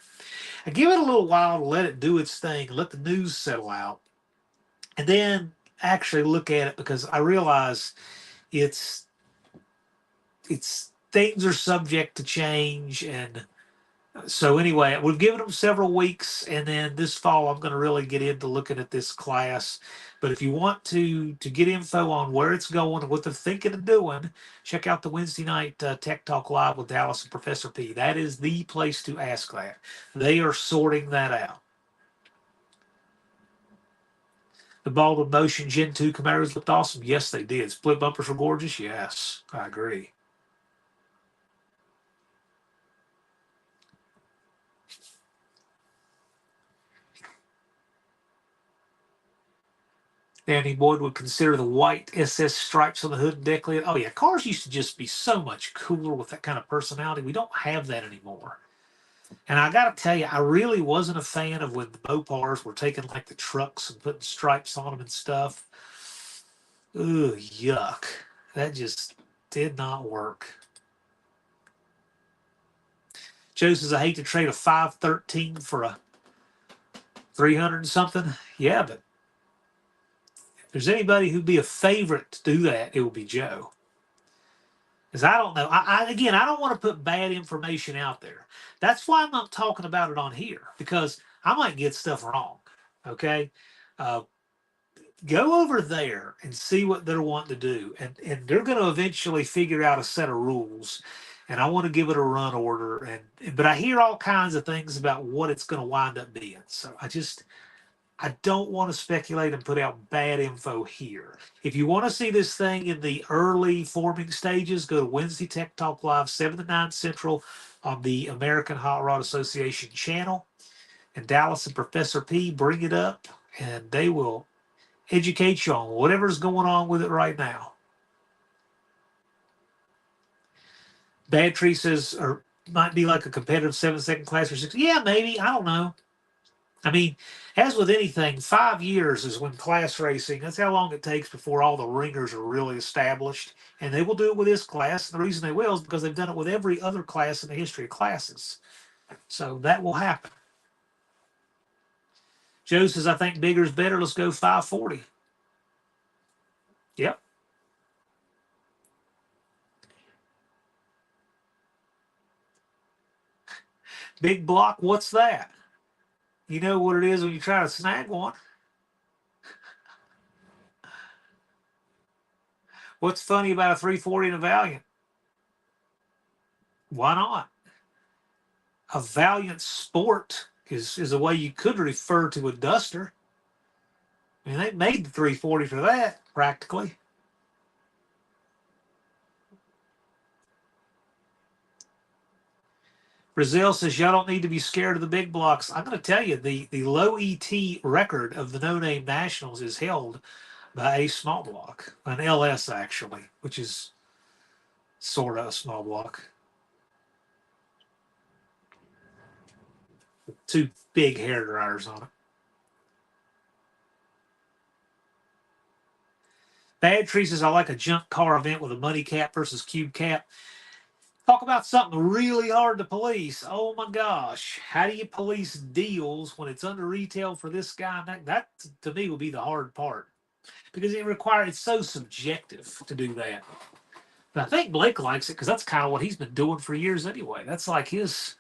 I give it a little while to let it do its thing, let the news settle out, and then actually look at it because I realize it's things are subject to change. And so anyway, we've given them several weeks, and then this fall I'm going to really get into looking at this class. But if you want to get info on where it's going and what they're thinking of doing, check out the Wednesday night Tech Talk Live with Dallas and Professor P. That is the place to ask that. They are sorting that out. The Baldwin Motion Gen 2 Camaros looked awesome. Yes, they did. Split bumpers were gorgeous. Yes, I agree. Danny Boyd would consider the white SS stripes on the hood and deck lid. Oh, yeah. Cars used to just be so much cooler with that kind of personality. We don't have that anymore. And I got to tell you, I really wasn't a fan of when the Mopars were taking like the trucks and putting stripes on them and stuff. Ooh, yuck. That just did not work. Joe says, I hate to trade a 513 for a 300 and something. Yeah, but if there's anybody who'd be a favorite to do that, it would be Joe. Because I don't know. Again, I don't want to put bad information out there. That's why I'm not talking about it on here, because I might get stuff wrong. Okay. Go over there and see what they're wanting to do. And they're going to eventually figure out a set of rules. And I want to give it a run order. But I hear all kinds of things about what it's going to wind up being. So I don't want to speculate and put out bad info here. If you want to see this thing in the early forming stages, go to Wednesday Tech Talk Live, 7 to 9 Central on the American Hot Rod Association channel. And Dallas and Professor P bring it up, and they will educate you on whatever's going on with it right now. Bad Tree says, or might be like a competitive 7-second class or 6. Yeah, maybe. I don't know. I mean, as with anything, 5 years is when class racing, that's how long it takes before all the ringers are really established. And they will do it with this class. And the reason they will is because they've done it with every other class in the history of classes. So that will happen. Joe says, I think bigger is better. Let's go 540. Yep. Big block, what's that? You know what it is when you try to snag one. What's funny about a 340 and a Valiant? Why not? A valiant sport is a way you could refer to a duster. I mean, they made the 340 for that, practically. Brazil says, y'all don't need to be scared of the big blocks. I'm going to tell you, the low ET record of the No Name Nationals is held by a small block, an LS actually, which is sort of a small block. Two big hair dryers on it. Bad Tree says, I like a junk car event with a money cap versus cube cap. Talk about something really hard to police. Oh my gosh. How do you police deals when it's under retail for this guy? That to me will be the hard part because it's so subjective to do that. But I think Blake likes it because that's kind of what he's been doing for years anyway. That's like that's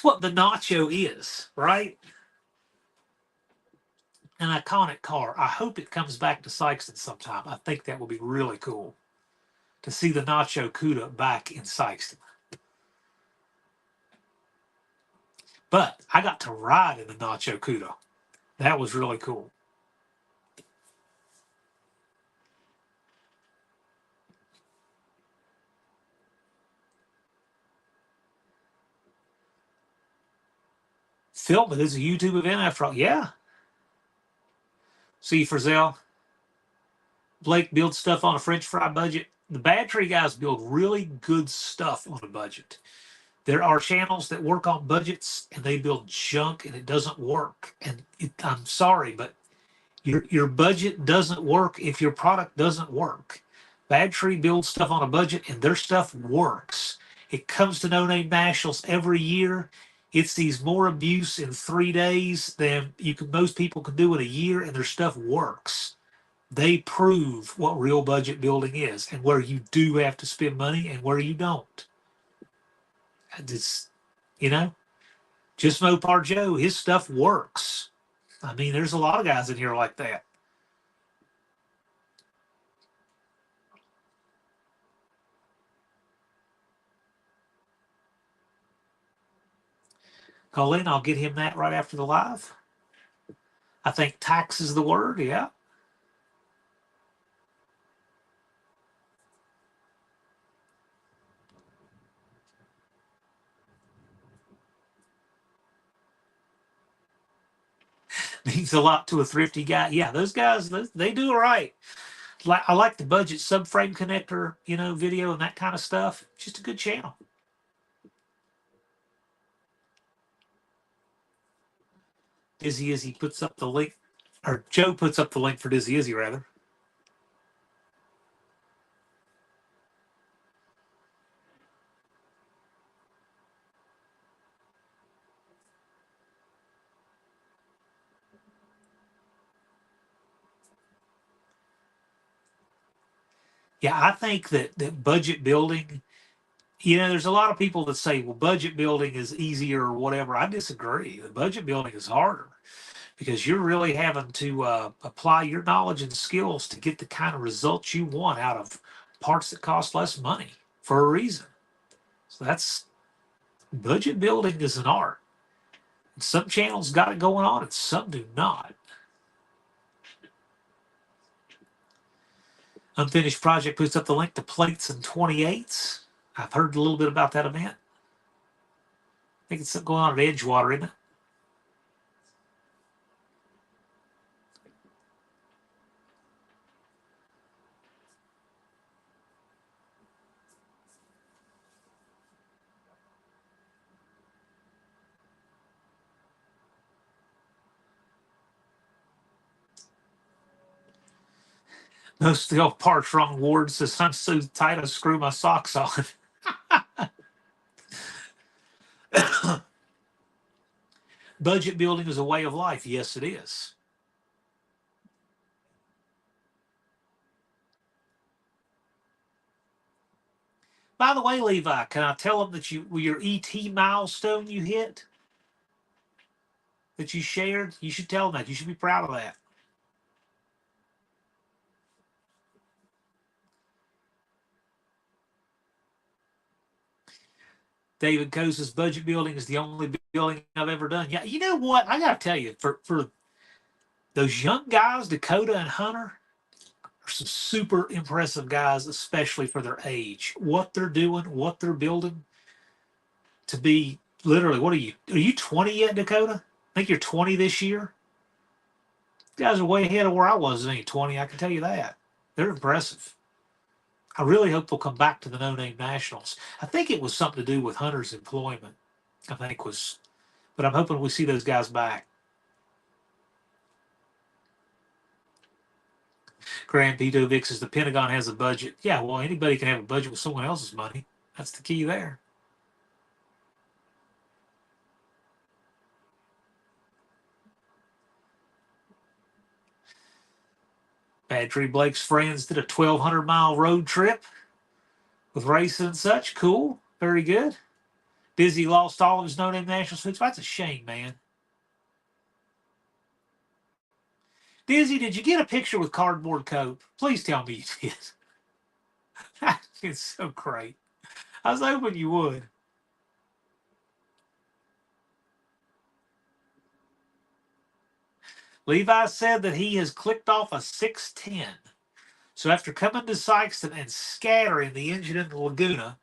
what the Nacho is, right? An iconic car. I hope it comes back to Sykeston sometime. I think that would be really cool to see the Nacho Cuda back in Sykeston. But I got to ride in the Nacho Cuda. That was really cool. Film it as a YouTube event after all. Yeah. See, Frizzell, Blake builds stuff on a French fry budget. The Bad Tree guys build really good stuff on a budget. There are channels that work on budgets and they build junk and it doesn't work. And I'm sorry, but your budget doesn't work if your product doesn't work. Bad Tree builds stuff on a budget and their stuff works. It comes to No Name Nationals every year. It sees more abuse in 3 days than most people can do in a year, and their stuff works. They prove what real budget building is and where you do have to spend money and where you don't. It's, you know, just Mopar Joe, his stuff works. I mean, there's a lot of guys in here like that. Call in, I'll get him that right after the live. I think tax is the word, yeah. Means a lot to a thrifty guy. Yeah, those guys, they do all right. I like the budget subframe connector, video and that kind of stuff. Just a good channel. Dizzy Izzy puts up the link, or Joe puts up the link for Dizzy Izzy, rather. Yeah, I think that budget building, there's a lot of people that say, well, budget building is easier or whatever. I disagree. The budget building is harder because you're really having to apply your knowledge and skills to get the kind of results you want out of parts that cost less money for a reason. So that's budget building is an art. And some channels got it going on and some do not. Unfinished Project puts up the link to plates and 28s. I've heard a little bit about that event. I think it's going on at Edgewater, isn't it? Most of the old parts wrong. Ward says, I'm so tight I screw my socks on. Budget building is a way of life. Yes, it is. By the way, Levi, can I tell them that your ET milestone you hit, that you shared? You should tell them that. You should be proud of that. David Coase's budget building is the only building I've ever done. Yeah, you know what? I got to tell you, for those young guys, Dakota and Hunter, are some super impressive guys, especially for their age. What they're doing, what they're building to be literally, what are you? Are you 20 yet, Dakota? I think you're 20 this year. You guys are way ahead of where I was at 20. I can tell you that. They're impressive. I really hope they'll come back to the no-name nationals. I think it was something to do with Hunter's employment. I think was, but I'm hoping we see those guys back. Grant Vidovic says the Pentagon has a budget. Yeah, well, anybody can have a budget with someone else's money. That's the key there. Bad Tree Blake's friends did a 1,200-mile road trip with racing and such. Cool. Very good. Dizzy lost all of his no-name national suits. That's a shame, man. Dizzy, did you get a picture with Cardboard Cope? Please tell me you did. It's so great. I was hoping you would. Levi said that he has clicked off a 610. So after coming to Sykeston and scattering the engine in the Laguna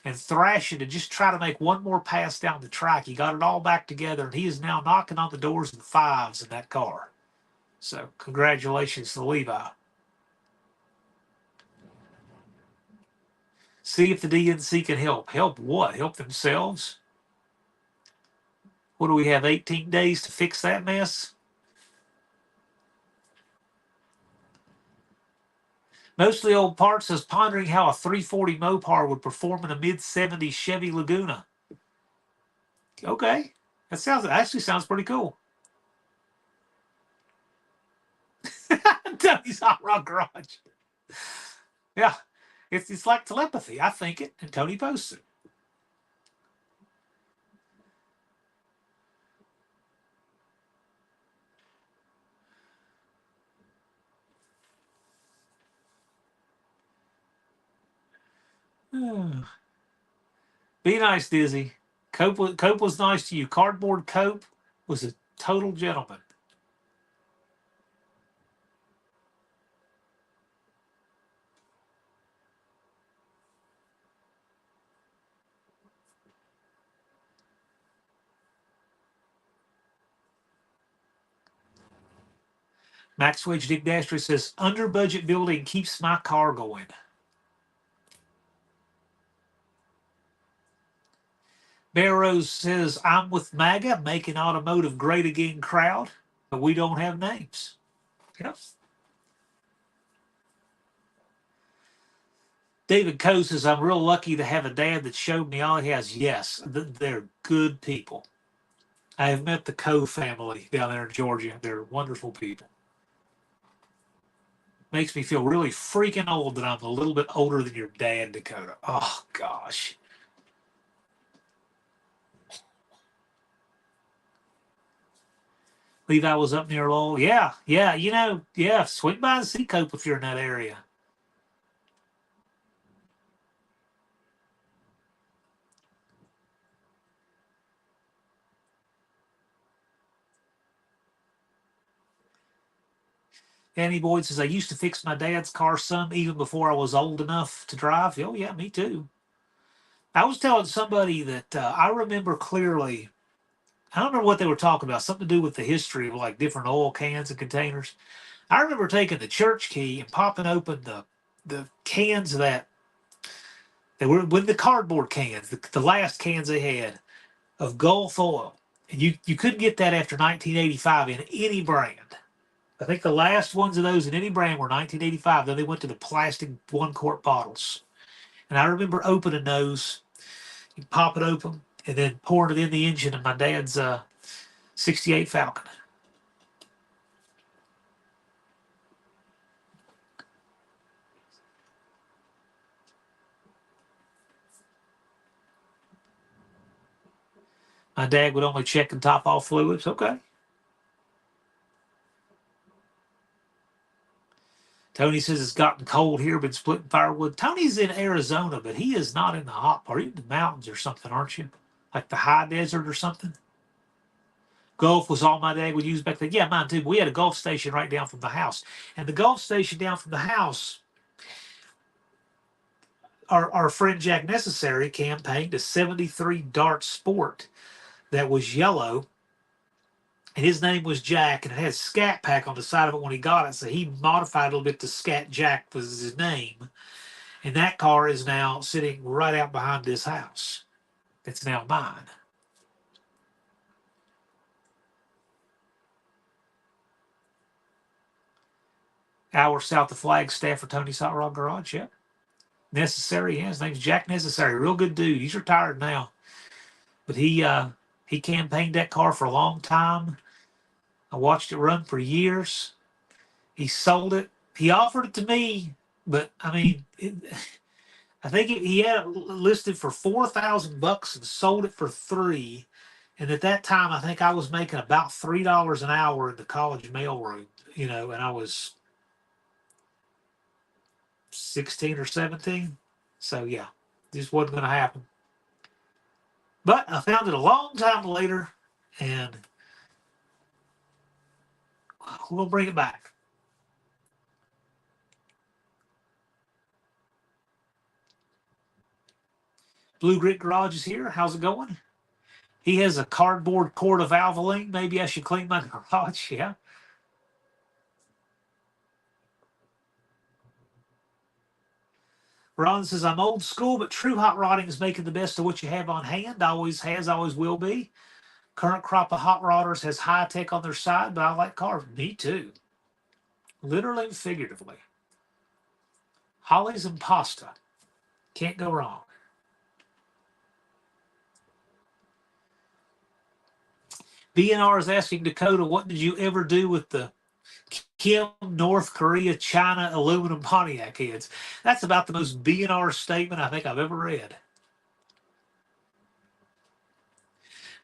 and thrashing to just try to make one more pass down the track, he got it all back together, and he is now knocking on the doors and fives in that car. So congratulations to Levi. See if the DNC can help. Help what? Help themselves? What do we have, 18 days to fix that mess? Mostly Old Parts is pondering how a 340 Mopar would perform in a mid-70s Chevy Laguna. Okay. That actually sounds pretty cool. Tony's Hot Rod Garage. Yeah. It's like telepathy. I think it, and Tony posts it. Be nice, Dizzy. Cope was nice to you. Cardboard Cope was a total gentleman. Max Wedge Dick Dasher says, under budget building keeps my car going. Bear Rose says, I'm with MAGA, making automotive great again crowd, but we don't have names. Yep. David Coe says, I'm real lucky to have a dad that showed me all he has. Yes, they're good people. I have met the Coe family down there in Georgia. They're wonderful people. Makes me feel really freaking old that I'm a little bit older than your dad, Dakota. Oh, gosh. Levi was up near Lowell. Yeah, yeah. Swing by and see Cope if you're in that area. Danny Boyd says, I used to fix my dad's car some even before I was old enough to drive. Oh, yeah, me too. I was telling somebody that I remember clearly, I don't remember what they were talking about, something to do with the history of like different oil cans and containers. I remember taking the church key and popping open the cans that they were with the cardboard cans, the last cans they had of Gulf oil. And you couldn't get that after 1985 in any brand. I think the last ones of those in any brand were 1985. Then they went to the plastic 1 quart bottles. And I remember opening those, you pop it open, and then pouring it in the engine of my dad's 68 Falcon. My dad would only check and top off fluids. Okay. Tony says it's gotten cold here, been splitting firewood. Tony's in Arizona, but he is not in the hot part. You're in the mountains or something, aren't you? Like the high desert or something? Golf was all my dad would use back then. Yeah, mine too. But we had a golf station right down from the house. And the golf station down from the house, our friend Jack Necessary campaigned a 73 dart sport that was yellow. And his name was Jack, and it had Scat Pack on the side of it when he got it. So he modified a little bit to Scat Jack was his name. And that car is now sitting right out behind this house. It's now mine. Hour south of Flagstaff for Tony's Hot Rod Garage, yeah. Necessary, yeah. His name's Jack Necessary. Real good dude. He's retired now. But he campaigned that car for a long time. I watched it run for years. He sold it. He offered it to me, but I mean, I think he had it listed for $4,000 and sold it for $3,000. And at that time, I think I was making about $3 an hour in the college mailroom, and I was 16 or 17. So yeah, just wasn't going to happen. But I found it a long time later, and we'll bring it back. Blue Grit Garage is here. How's it going? He has a cardboard quart of Valvoline. Maybe I should clean my garage. Yeah. Ron says, I'm old school, but true hot rodding is making the best of what you have on hand. Always has, always will be. Current crop of hot rodders has high tech on their side, but I like cars. Me too. Literally and figuratively. Hollies and pasta. Can't go wrong. BNR is asking Dakota, what did you ever do with the Kim, North Korea, China, aluminum Pontiac heads? That's about the most BNR statement I think I've ever read.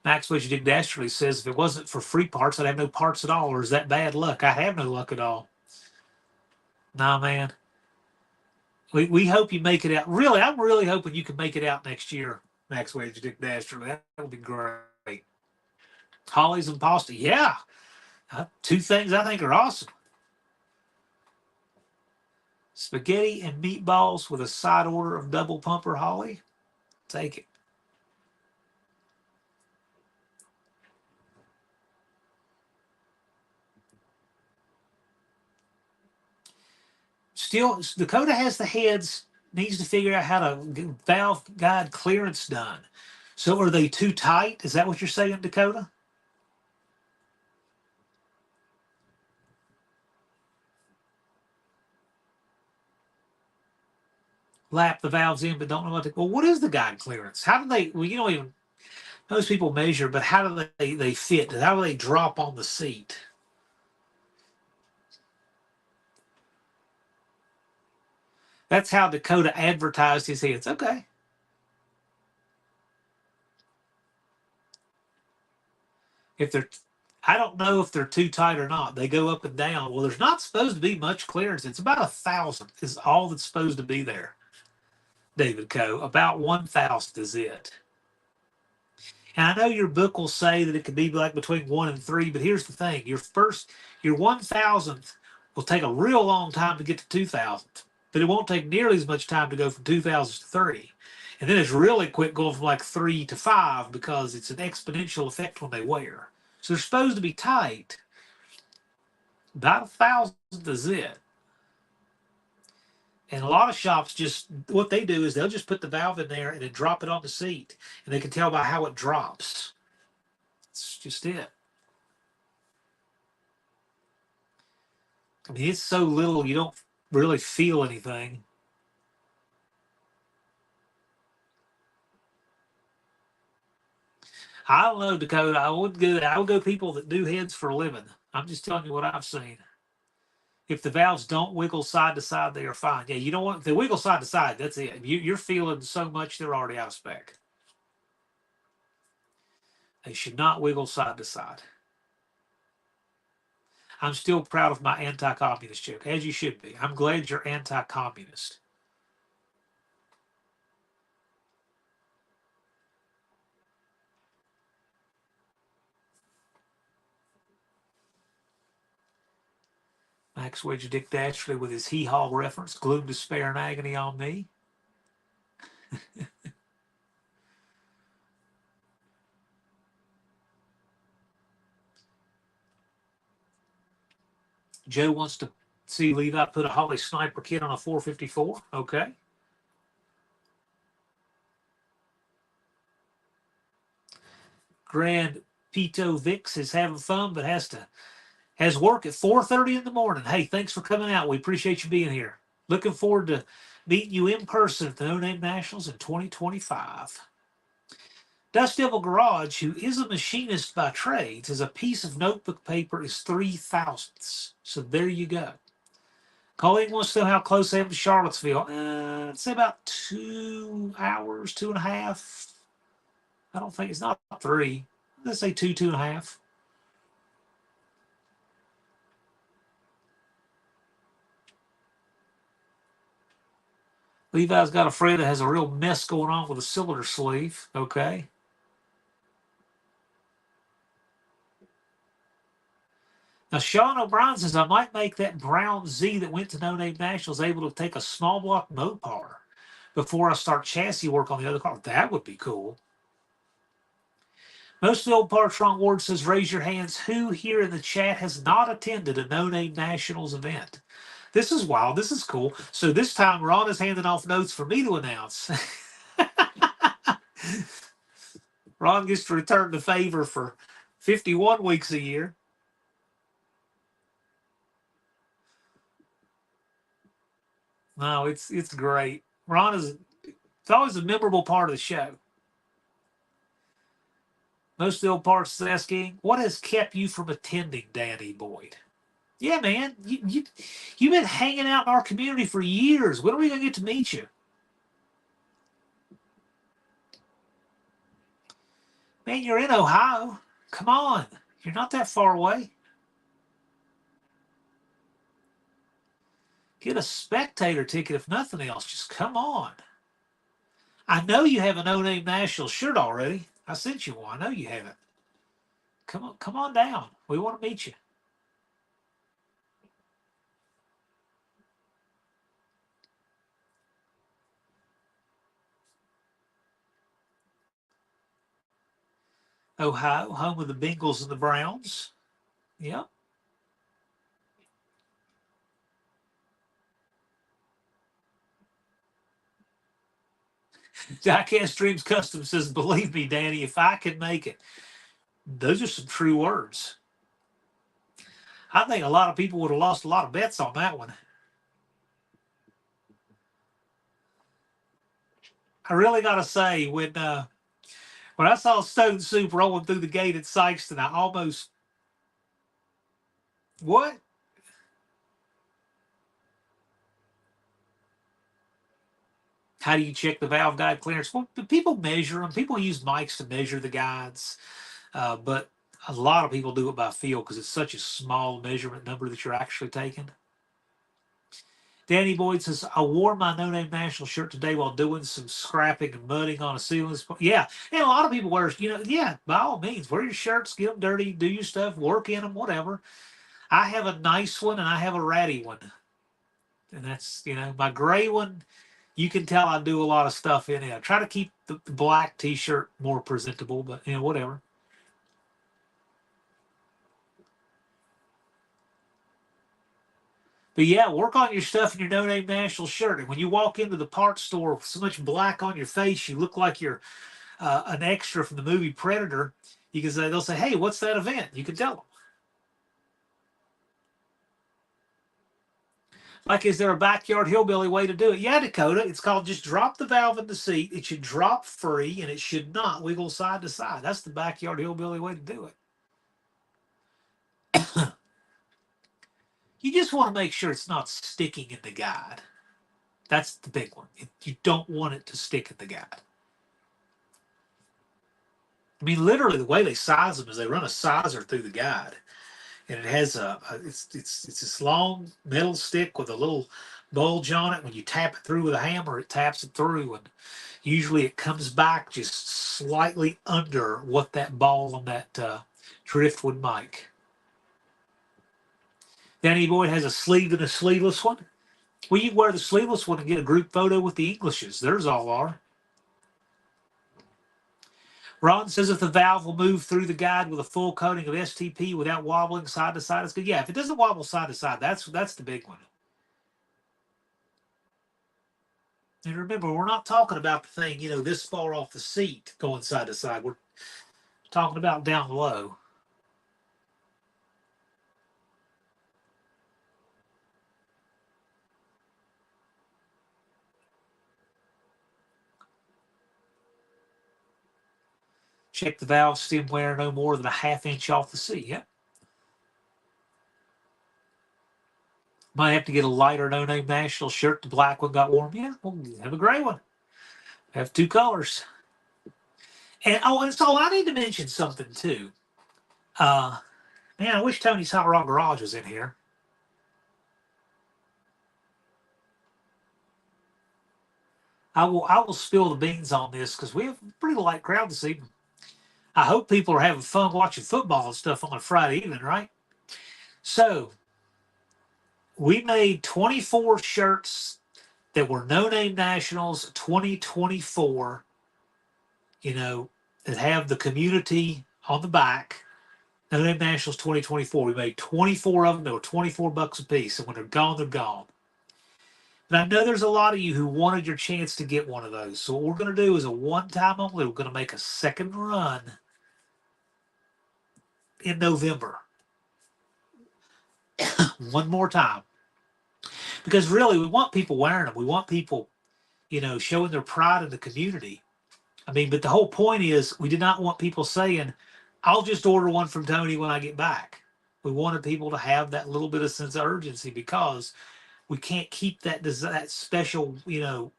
Max Wedge Dick Dastardly says, if it wasn't for free parts, I'd have no parts at all. Or is that bad luck? I have no luck at all. Nah, man. We hope you make it out. Really, I'm really hoping you can make it out next year, Max Wedge Dick Dastardly. That would be great. Hollies and pasta. Yeah. Two things I think are awesome. Spaghetti and meatballs with a side order of double pumper Holly. Take it. Still, Dakota has the heads, needs to figure out how to get valve guide clearance done. So are they too tight? Is that what you're saying, Dakota? Lap the valves in, but don't know what to. Well, what is the guide clearance? How do they? Well, you don't even. Most people measure, but how do they fit? How do they drop on the seat? That's how Dakota advertised his heads. Okay. If they're, I don't know if they're too tight or not. They go up and down. Well, there's not supposed to be much clearance. It's about 1,000 is all that's supposed to be there. David Coe, about 1,000 is it. And I know your book will say that it could be like between 1 and 3, but here's the thing: your 1,000th will take a real long time to get to 2,000, but it won't take nearly as much time to go from 2,000 to 3. And then it's really quick going from like 3 to 5 because it's an exponential effect when they wear. So they're supposed to be tight. About 1,000 is it. And a lot of shops just, what they do is they'll just put the valve in there and then drop it on the seat. And they can tell by how it drops. It's just it. I mean, it's so little you don't really feel anything. I don't know, Dakota. I would go people that do heads for a living. I'm just telling you what I've seen. If the valves don't wiggle side to side, they are fine. Yeah, you don't want if they wiggle side to side, that's it. You're feeling so much they're already out of spec. They should not wiggle side to side. I'm still proud of my anti-communist joke, as you should be. I'm glad you're anti-communist. Max Wedge Dick Dashley with his hee-haw reference, gloom, despair, and agony on me. Joe wants to see Levi put a Holly Sniper kit on a 454. Okay. Grand Pito Vix is having fun, but has work at 4:30 in the morning. Hey, thanks for coming out. We appreciate you being here. Looking forward to meeting you in person at the No Name Nationals in 2025. Dust Devil Garage, who is a machinist by trade, says a piece of notebook paper is 3 thousandths. So there you go. Colleen wants to know how close I am to Charlottesville. I'd say about 2 hours, 2.5. I don't think it's not 3. Let's say 2.5. Levi's got a friend that has a real mess going on with a cylinder sleeve. Okay. Now, Sean O'Brien says, I might make that brown Z that went to No Name Nationals able to take a small block Mopar before I start chassis work on the other car. That would be cool. Most of the old parts wrong word says, raise your hands. Who here in the chat has not attended a No Name Nationals event? This is wild. This is cool. So this time, Ron is handing off notes for me to announce. Ron gets to return the favor for 51 weeks a year. No, it's great. Ron is it's always a memorable part of the show. Most of the old parts is asking, what has kept you from attending, Danny Boyd? Yeah, man, you've been hanging out in our community for years. When are we gonna get to meet you? Man, you're in Ohio. Come on, you're not that far away. Get a spectator ticket if nothing else. Just come on. I know you have a No Name National shirt already. I sent you one. I know you have it. Come on down. We want to meet you. Ohio, home of the Bengals and the Browns. Yep. Jackass Dreams Custom says, believe me, Danny, if I could make it. Those are some true words. I think a lot of people would have lost a lot of bets on that one. I really got to say, when I saw Stone Soup rolling through the gate at Sykeston, I almost, what? How do you check the valve guide clearance? Well, people measure them. People use mics to measure the guides, but a lot of people do it by feel because it's such a small measurement number that you're actually taking. Danny Boyd says, I wore my No Name National shirt today while doing some scrapping and mudding on a ceiling. Yeah. And a lot of people wear, yeah, by all means, wear your shirts, get them dirty, do your stuff, work in them, whatever. I have a nice one and I have a ratty one. And that's, my gray one, you can tell I do a lot of stuff in it. I try to keep the black T-shirt more presentable, but, whatever. But yeah, work on your stuff in your No Name National shirt. And when you walk into the parts store with so much black on your face, you look like you're an extra from the movie Predator. You can say, they'll say, hey, what's that event? You can tell them. Like, is there a backyard hillbilly way to do it? Yeah, Dakota. It's called just drop the valve in the seat. It should drop free and it should not wiggle side to side. That's the backyard hillbilly way to do it. You just want to make sure it's not sticking in the guide. That's the big one. You don't want it to stick in the guide. I mean, literally, the way they size them is they run a sizer through the guide. and it has it's this long metal stick with a little bulge on it. When you tap it through with a hammer, it taps it through, and usually it comes back just slightly under what that ball on that drift would make. Danny Boyd has a sleeved and a sleeveless one. Well, you wear the sleeveless one and get a group photo with the Englishes. There's all are. Ron says if the valve will move through the guide with a full coating of STP without wobbling side to side, it's good. Yeah, if it doesn't wobble side to side, that's the big one. And remember, we're not talking about the thing, this far off the seat going side to side. We're talking about down low. Check the valve stem wear no more than a ½ inch off the seat. Yep. Might have to get a lighter no-name national shirt. The black one got warm. Yeah, we'll have a gray one. Have 2 colors. And so I need to mention something too. Man, I wish Tony's Hot Rod Garage was in here. I will spill the beans on this because we have a pretty light crowd this evening. I hope people are having fun watching football and stuff on a Friday evening, right? So we made 24 shirts that were no-name nationals 2024, that have the community on the back. No-name nationals 2024. We made 24 of them. They were $24 a piece. And when they're gone, they're gone. And I know there's a lot of you who wanted your chance to get one of those. So what we're going to do is a one-time only. We're going to make a second run in November. One more time. Because really, we want people wearing them. We want people, showing their pride in the community. I mean, but the whole point is we did not want people saying, I'll just order one from Tony when I get back. We wanted people to have that little bit of sense of urgency because we can't keep that special,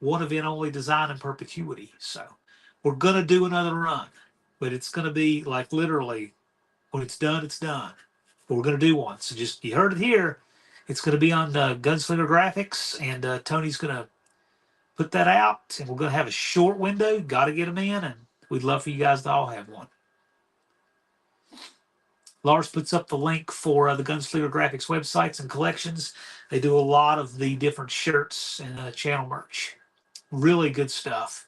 one event only design in perpetuity. So we're going to do another run, but it's going to be like literally when it's done, it's done. But we're going to do one. So just, you heard it here. It's going to be on Gunslinger Graphics, and Tony's going to put that out, and we're going to have a short window. Got to get them in, and we'd love for you guys to all have one. Lars puts up the link for the Gunslinger Graphics websites and collections. They do a lot of the different shirts and channel merch. Really good stuff.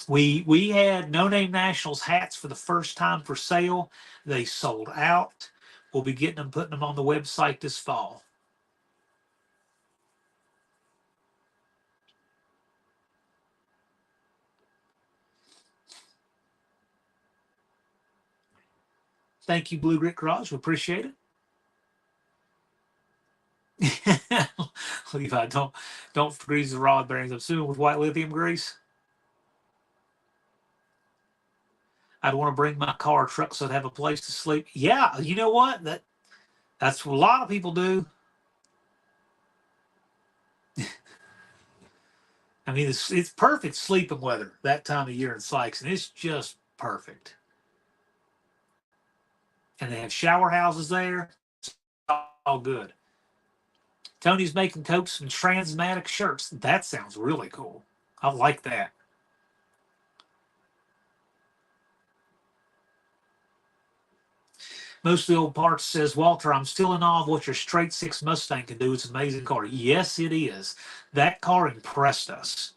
We had no-name nationals hats for the first time for sale. They sold out. We'll be getting them, putting them on the website this fall. Thank you, Blue Grit Garage. We appreciate it. Levi, don't grease the rod bearings. I'm assuming with white lithium grease. I'd want to bring my car or truck so I'd have a place to sleep. Yeah, you know what? That's what a lot of people do. I mean, it's perfect sleeping weather that time of year in Sykes, and it's just perfect. And they have shower houses there. It's all good. Tony's making coats and transmatic shirts. That sounds really cool. I like that. Most of the old parts says, Walter, I'm still in awe of what your straight six Mustang can do. It's an amazing car. Yes, it is. That car impressed us.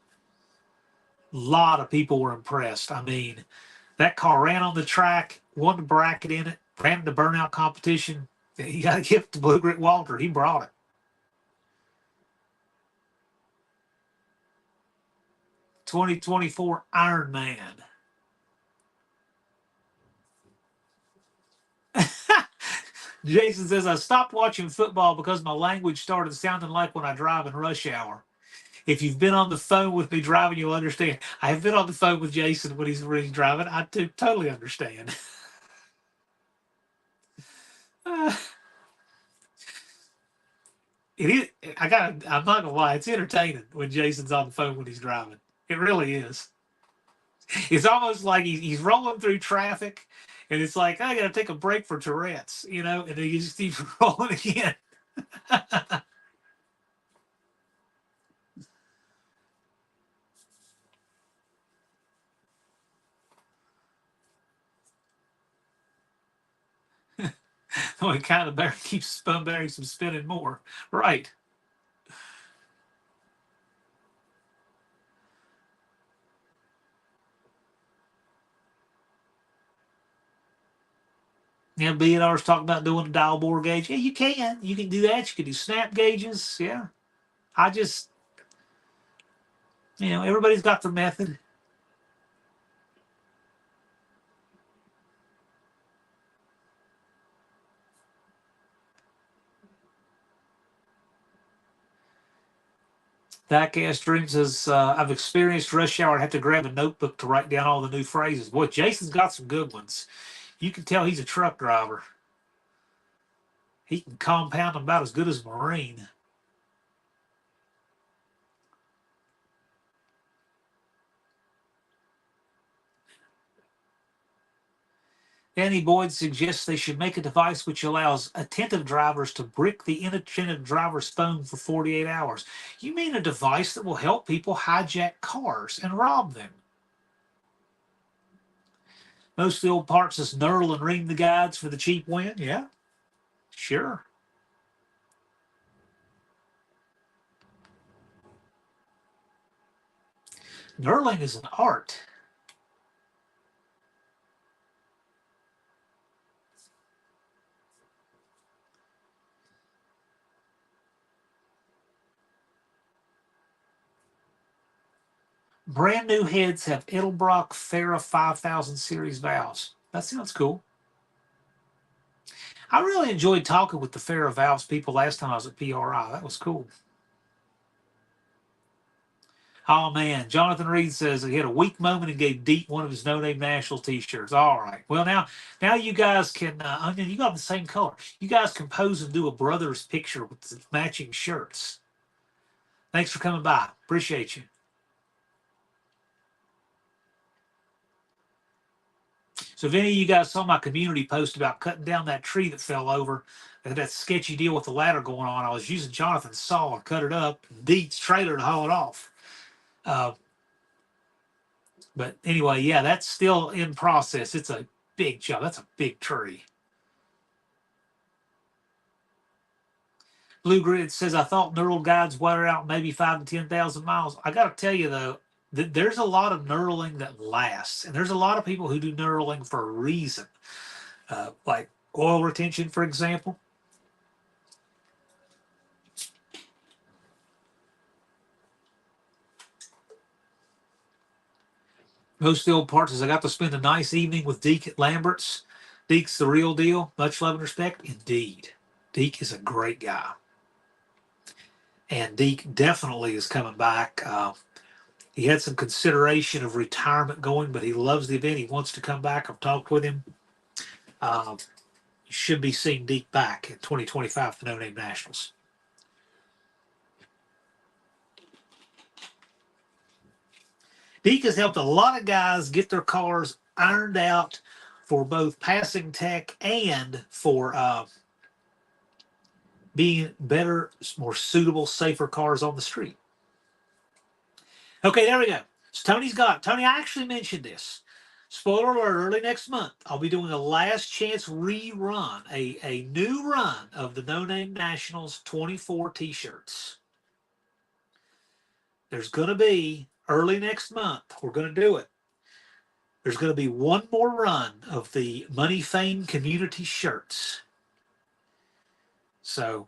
A lot of people were impressed. I mean, that car ran on the track, won the bracket in it, ran the burnout competition. You got to give it to Blue Grit Walter. He brought it. '24 Iron Man. Jason says, I stopped watching football because my language started sounding like when I drive in rush hour. If you've been on the phone with me driving, you'll understand. I have been on the phone with Jason when he's driving. I totally understand. It is. I'm not gonna lie. It's entertaining when Jason's on the phone when he's driving. It really is. It's almost like he's rolling through traffic, And it's like, I got to take a break for Tourette's, and then you just keep rolling again. So it kind of better keeps spun berries from spinning more. Right. Yeah, B&R's talking about doing a dial bore gauge. Yeah, you can. You can do that. You can do snap gauges. Yeah. I just, everybody's got their method. Diecast Dream says, I've experienced rush hour. I have to grab a notebook to write down all the new phrases. Boy, Jason's got some good ones. You can tell he's a truck driver. He can compound them about as good as a Marine. Danny Boyd suggests they should make a device which allows attentive drivers to brick the inattentive driver's phone for 48 hours. You mean a device that will help people hijack cars and rob them? Most of the old parts is knurl and ream the guides for the cheap win. Yeah, sure. Knurling is an art. Brand new heads have Edelbrock Farah 5000 series valves. That sounds cool. I really enjoyed talking with the Farah valves people last time I was at PRI. That was cool. Oh man, Jonathan Reed says he had a weak moment and gave Deep one of his No Name National T-shirts. All right, well now you guys can. I mean, you got the same color. You guys can pose and do a brothers picture with the matching shirts. Thanks for coming by. Appreciate you. So if any of you guys saw my community post about cutting down that tree that fell over, that sketchy deal with the ladder going on, I was using Jonathan's saw to cut it up, Deet's trailer to haul it off. But anyway, yeah, that's still in process. It's a big job. That's a big tree. Blue Grid says, I thought neural guides wear out maybe 5 to 10,000 miles. I got to tell you, though, that there's a lot of knurling that lasts. And there's a lot of people who do knurling for a reason, like oil retention, for example. Most of the old parts is I got to spend a nice evening with Deke at Lambert's. Deke's the real deal. Much love and respect. Indeed. Deke is a great guy. And Deke definitely is coming back. He had some consideration of retirement going, but he loves the event. He wants to come back. I've talked with him. You should be seeing Deke back in 2025 for No Name Nationals. Deke has helped a lot of guys get their cars ironed out for both passing tech and for being better, more suitable, safer cars on the street. Okay, there we go. So Tony, I actually mentioned this. Spoiler alert, early next month, I'll be doing a last chance rerun, a new run of the No Name Nationals 24 t-shirts. There's going to be, early next month, we're going to do it. There's going to be one more run of the Money Fame community shirts. So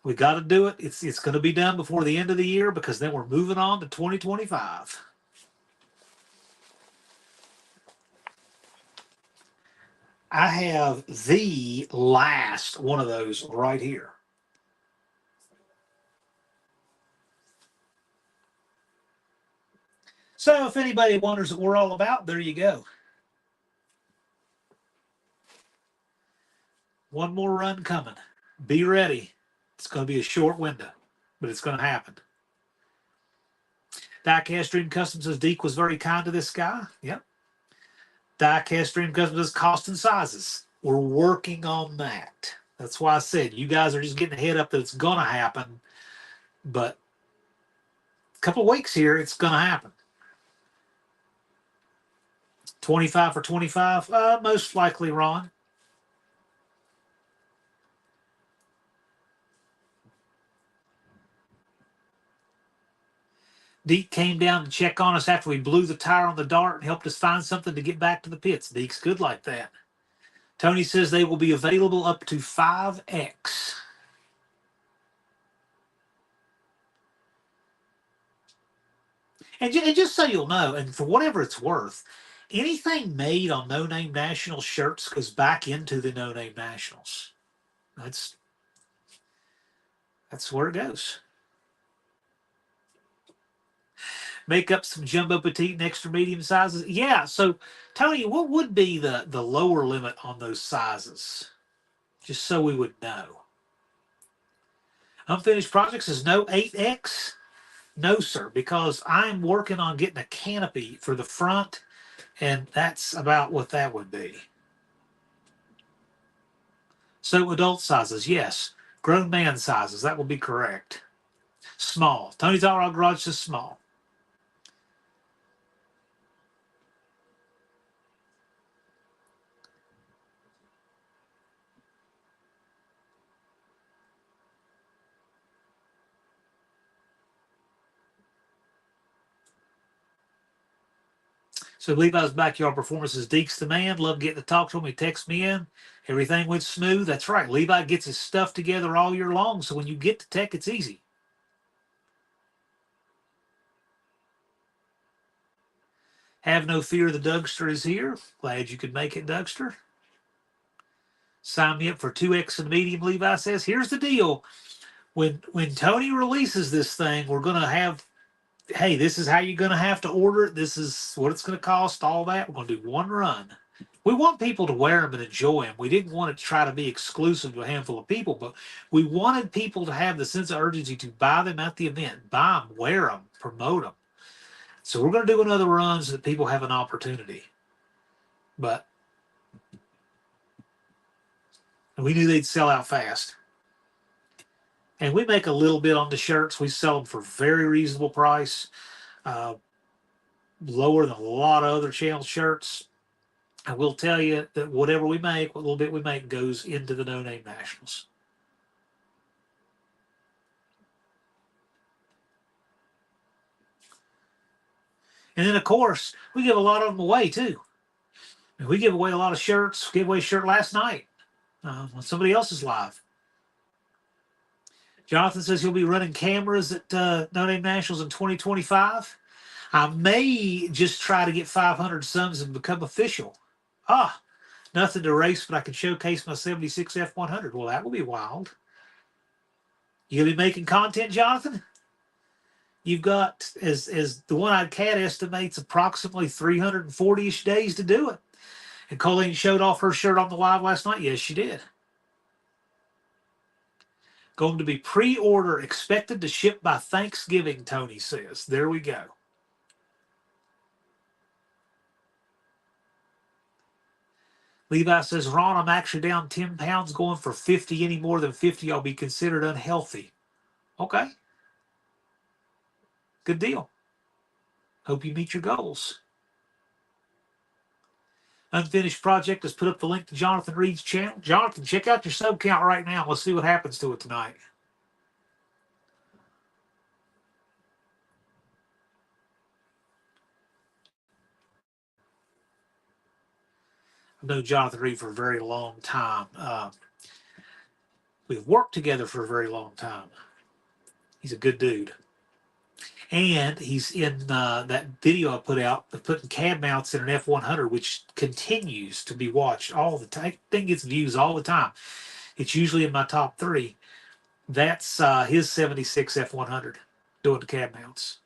we got to do it. It's going to be done before the end of the year because then we're moving on to 2025. I have the last one of those right here. So if anybody wonders what we're all about, there you go. One more run coming. Be ready. It's going to be a short window, but it's going to happen. Diecast Dream Custom says Deke was very kind to this guy. Yep. Die-cast stream customers, cost and sizes. We're working on that. That's why I said you guys are just getting a head up that it's going to happen. But a couple of weeks here, it's going to happen. 25 for 25? Most likely, Ron. Deke came down to check on us after we blew the tire on the dart and helped us find something to get back to the pits. Deke's good like that. Tony says they will be available up to 5X. And just so you'll know, and for whatever it's worth, anything made on No Name National shirts goes back into the No Name Nationals. That's where it goes. Make up some jumbo, petite, and extra medium sizes. Yeah. So, Tony, what would be the lower limit on those sizes? Just so we would know. Unfinished Projects is no 8X. No, sir, because I'm working on getting a canopy for the front, and that's about what that would be. So adult sizes, yes. Grown man sizes, that will be correct. Small. Tony's All Rod Garage says small. So Levi's Backyard Performances, Deke's the man. Love getting to talk to him. He texts me in. Everything went smooth. That's right. Levi gets his stuff together all year long, so when you get to tech, it's easy. Have no fear, the Dougster is here. Glad you could make it, Dougster. Sign me up for 2X and medium, Levi says. Here's the deal. When Tony releases this thing, we're going to have, hey, this is how you're going to have to order it. This is what it's going to cost, all that. We're going to do one run. We want people to wear them and enjoy them. We didn't want to try to be exclusive to a handful of people, but we wanted people to have the sense of urgency to buy them at the event, buy them, wear them, promote them. So we're going to do another run so that people have an opportunity. But we knew they'd sell out fast. And we make a little bit on the shirts. We sell them for very reasonable price, lower than a lot of other channel shirts. I will tell you that whatever we make, what little bit we make, goes into the No Name Nationals. And then, of course, we give a lot of them away, too. And we give away a lot of shirts. We gave away a shirt last night on somebody else's live. Jonathan says he'll be running cameras at No Name Nationals in 2025. I may just try to get 500 subs and become official. Nothing to race, but I can showcase my 76 F100. Well, that will be wild. You gonna be making content, Jonathan? You've got, as the One-Eyed Cat estimates, approximately 340-ish days to do it. And Colleen showed off her shirt on the live last night. Yes, she did. Going to be pre-order, expected to ship by Thanksgiving, Tony says. There we go. Levi says, Ron, I'm actually down 10 pounds, going for 50. Any more than 50, I'll be considered unhealthy. Okay. Good deal. Hope you meet your goals. Unfinished Project has put up the link to Jonathan Reed's channel. Jonathan, check out your sub count right now. Let's see what happens to it tonight. I've known Jonathan Reed for a very long time. We've worked together for a very long time. He's a good dude. And he's in that video I put out of putting cab mounts in an F100, which continues to be watched all the time. Thing gets views all the time. It's usually in my top 3. That's his 76 F100 doing the cab mounts.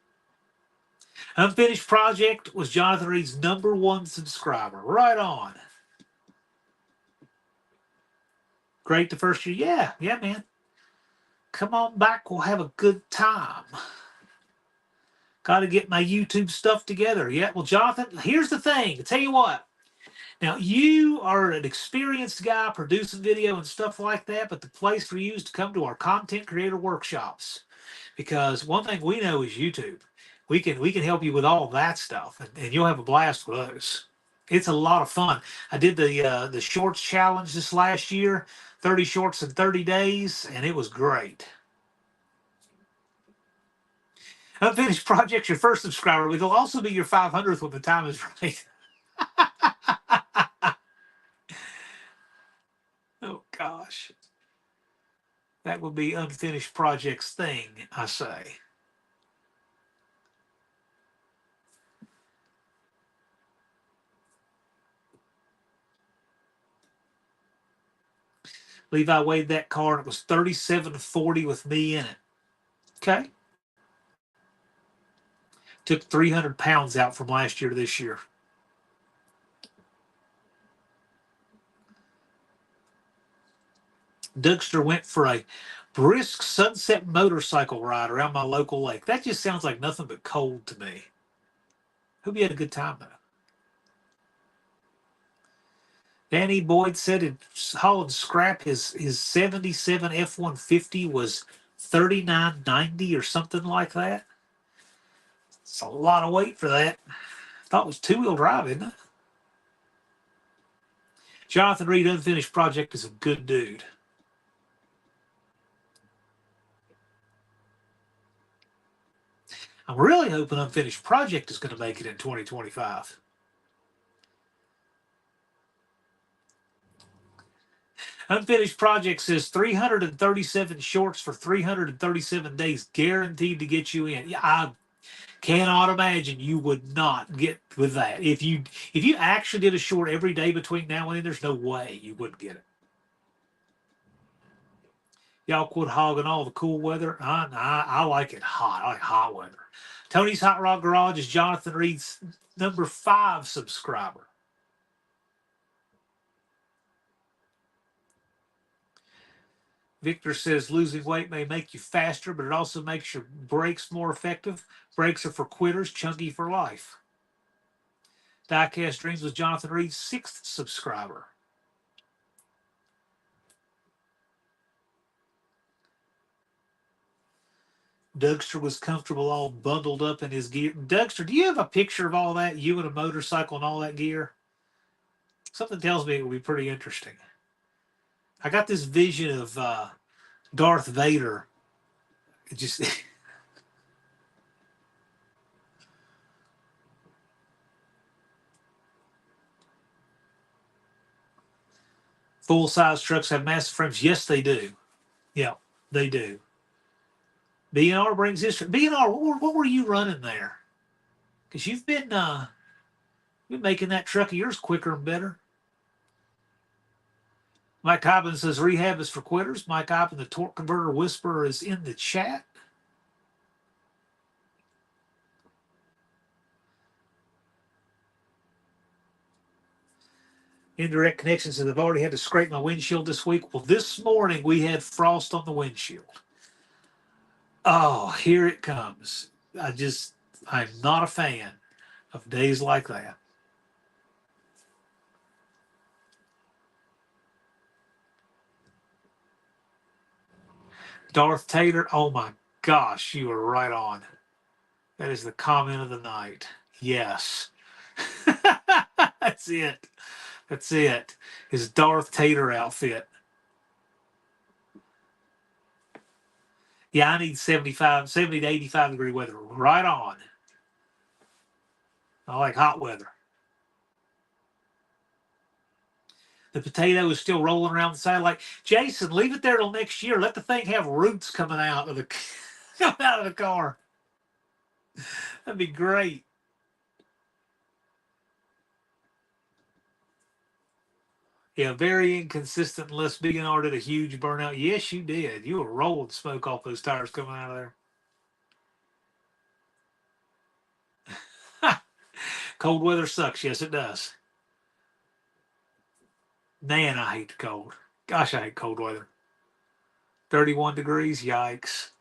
Unfinished Project was Jonathan Reed's #1 subscriber. Right on. Great the first year. Yeah, man. Come on back. We'll have a good time. Got to get my YouTube stuff together. Yeah, well, Jonathan, here's the thing. I'll tell you what. Now, you are an experienced guy producing video and stuff like that, but the place for you is to come to our content creator workshops, because one thing we know is YouTube. We can help you with all that stuff, and you'll have a blast with those. It's a lot of fun. I did the shorts challenge this last year, 30 shorts in 30 days, and it was great. Unfinished Project's your first subscriber, but it'll also be your 500th when the time is right. Oh gosh, that will be Unfinished Project's thing, I say. Levi weighed that car and it was 3740 with me in it. Okay. Took 300 pounds out from last year to this year. Dougster went for a brisk sunset motorcycle ride around my local lake. That just sounds like nothing but cold to me. Hope you had a good time though. Danny Boyd said in Holland Scrap his 77 F-150 was 3990 or something like that. It's a lot of weight for that. I thought it was two-wheel drive, isn't it? Jonathan Reed, Unfinished Project, is a good dude. I'm really hoping Unfinished Project is going to make it in 2025. Unfinished Project says 337 shorts for 337 days, guaranteed to get you in. Yeah, I cannot imagine you would not get with that. If you actually did a short every day between now and then, there's no way you wouldn't get it. Y'all quit hogging all the cool weather. I like it hot. I like hot weather. Tony's Hot Rod Garage is Jonathan Reed's number 5 subscriber. Victor says losing weight may make you faster, but it also makes your brakes more effective. Brakes are for quitters, chunky for life. Diecast Dreams was Jonathan Reed's 6th subscriber. Dougster was comfortable all bundled up in his gear. Dougster, do you have a picture of all that? You and a motorcycle and all that gear? Something tells me it will be pretty interesting. I got this vision of Darth Vader. It just full-size trucks have massive frames. Yes, they do. Yeah, they do. B&R brings history. B&R, what were you running there? Because you've been making that truck of yours quicker and better. Mike Cobbin says rehab is for quitters. Mike Cobbin, the torque converter whisperer, is in the chat. Indirect connections that I've already had to scrape my windshield this week. Well, this morning we had frost on the windshield. Oh, here it comes. I'm not a fan of days like that. Darth Taylor, oh my gosh, you were right on. That is the comment of the night. Yes. That's it. That's it. His Darth Taylor outfit. Yeah, I need 70 to 85 degree weather. Right on. I like hot weather. The potato is still rolling around the side. Like, Jason, leave it there till next year. Let the thing have roots coming out of the car. That'd be great. Yeah, very inconsistent unless B&R did a huge burnout. Yes, you did. You were rolling smoke off those tires coming out of there. Cold weather sucks. Yes, it does. Man, I hate the cold. Gosh, I hate cold weather. 31 degrees. Yikes.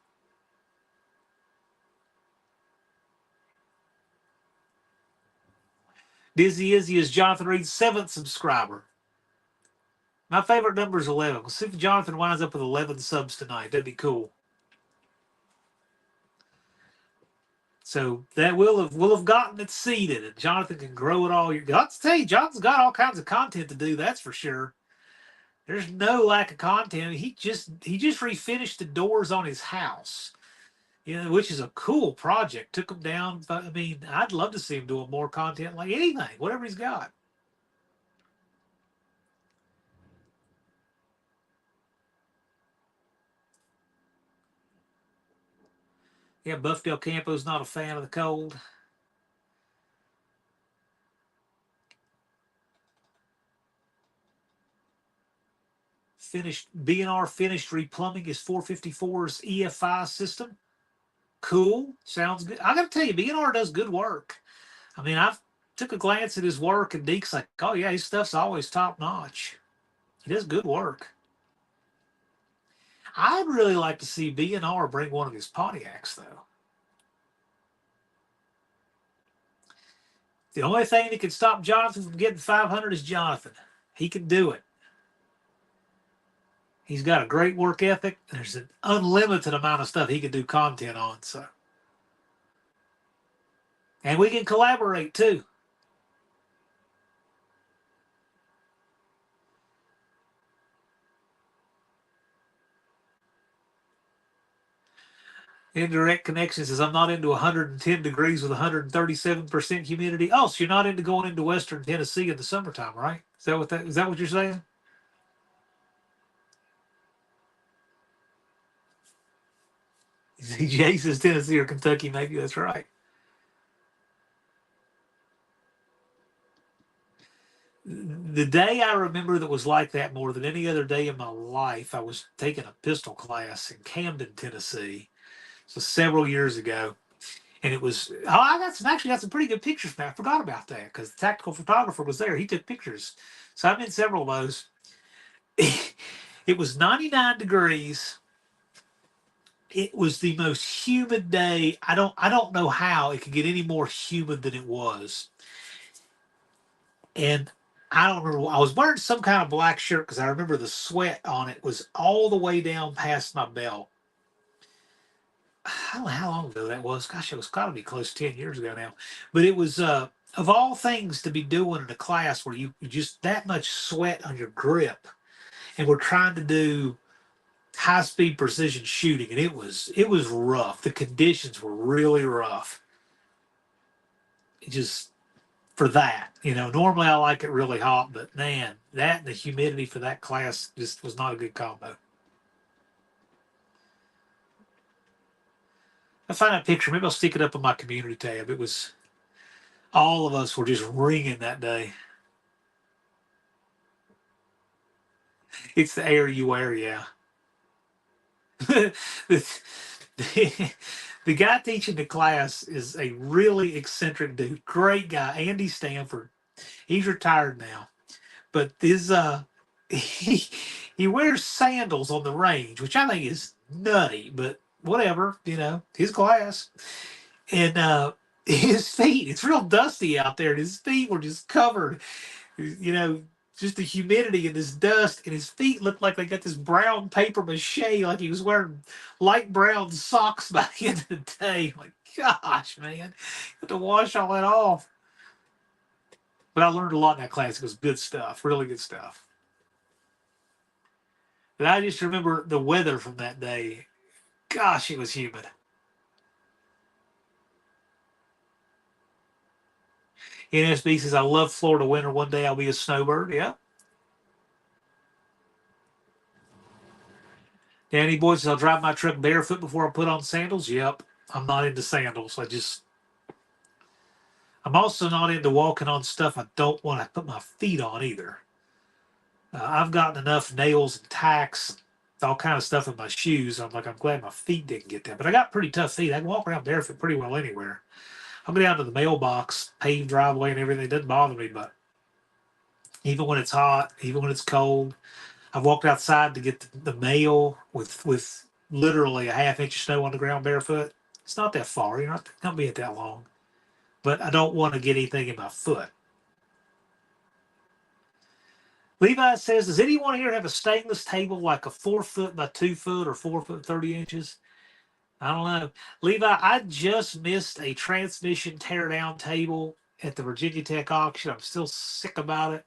Dizzy Izzy is Jonathan Reed's 7th subscriber. My favorite number is 11. We'll see if Jonathan winds up with 11 subs tonight. That'd be cool. So that will have gotten it seeded, and Jonathan can grow it all year. Got to tell you, Jonathan's got all kinds of content to do. That's for sure. There's no lack of content. He just refinished the doors on his house, which is a cool project. Took him down. I mean, I'd love to see him doing more content, like anything, whatever he's got. Yeah, Buff Del Campo's not a fan of the cold. Finished B&R finished replumbing his 454's EFI system. Cool, sounds good. I got to tell you, B&R does good work. I mean, I've took a glance at his work, and Deke's like, oh yeah, his stuff's always top notch. He does good work. I'd really like to see B&R bring one of his Pontiacs, though. The only thing that can stop Jonathan from getting 500 is Jonathan. He can do it. He's got a great work ethic. There's an unlimited amount of stuff he can do content on. So, and we can collaborate too. Indirect Connection says, I'm not into 110 degrees with 137% humidity. Oh, so you're not into going into Western Tennessee in the summertime, right? Is that what you're saying? Jay says Tennessee or Kentucky, maybe that's right. The day I remember that was like that more than any other day in my life, I was taking a pistol class in Camden, Tennessee. So several years ago. And it was, I actually got some pretty good pictures from that. I forgot about that because the tactical photographer was there. He took pictures. So I'm in several of those. It was 99 degrees. It was the most humid day. I don't know how it could get any more humid than it was. And I don't remember. I was wearing some kind of black shirt because I remember the sweat on it was all the way down past my belt. I don't know how long ago that was. Gosh, it was got to be close to 10 years ago now. But it was, of all things to be doing in a class where you just that much sweat on your grip, and we're trying to do high speed precision shooting, and it was rough. The conditions were really rough. It just for that, normally I like it really hot, but man, that and the humidity for that class just was not a good combo. I find that picture. Maybe I'll stick it up on my community tab. It was all of us were just ringing that day. It's the air you wear, yeah. the, the guy teaching the class is a really eccentric dude. Great guy, Andy Stanford. He's retired now, but he he wears sandals on the range, which I think is nutty. But whatever, his class. And his feet, it's real dusty out there, and his feet were just covered, just the humidity and this dust, and his feet looked like they got this brown paper mache, like he was wearing light brown socks by the end of the day. Like, gosh, man, you have to wash all that off. But I learned a lot in that class. It was good stuff, really good stuff. But I just remember the weather from that day. Gosh, it was humid. NSB says, I love Florida winter. One day I'll be a snowbird. Yeah. Danny Boy says, I'll drive my truck barefoot before I put on sandals. Yep. I'm not into sandals. I'm also not into walking on stuff I don't want to put my feet on either. I've gotten enough nails and tacks, all kind of stuff in my shoes. I'm glad my feet didn't get that. But I got pretty tough feet. I can walk around barefoot pretty well anywhere. I'll go down to the mailbox, paved driveway and everything. It doesn't bother me, but even when it's hot, even when it's cold, I've walked outside to get the mail with literally a half inch of snow on the ground barefoot. It's not that far. You're not going to be it that long. But I don't want to get anything in my foot. Levi says, does anyone here have a stainless table like a 4 foot by 2 foot or 4 foot 30 inches? I don't know. Levi, I just missed a transmission teardown table at the Virginia Tech auction. I'm still sick about it.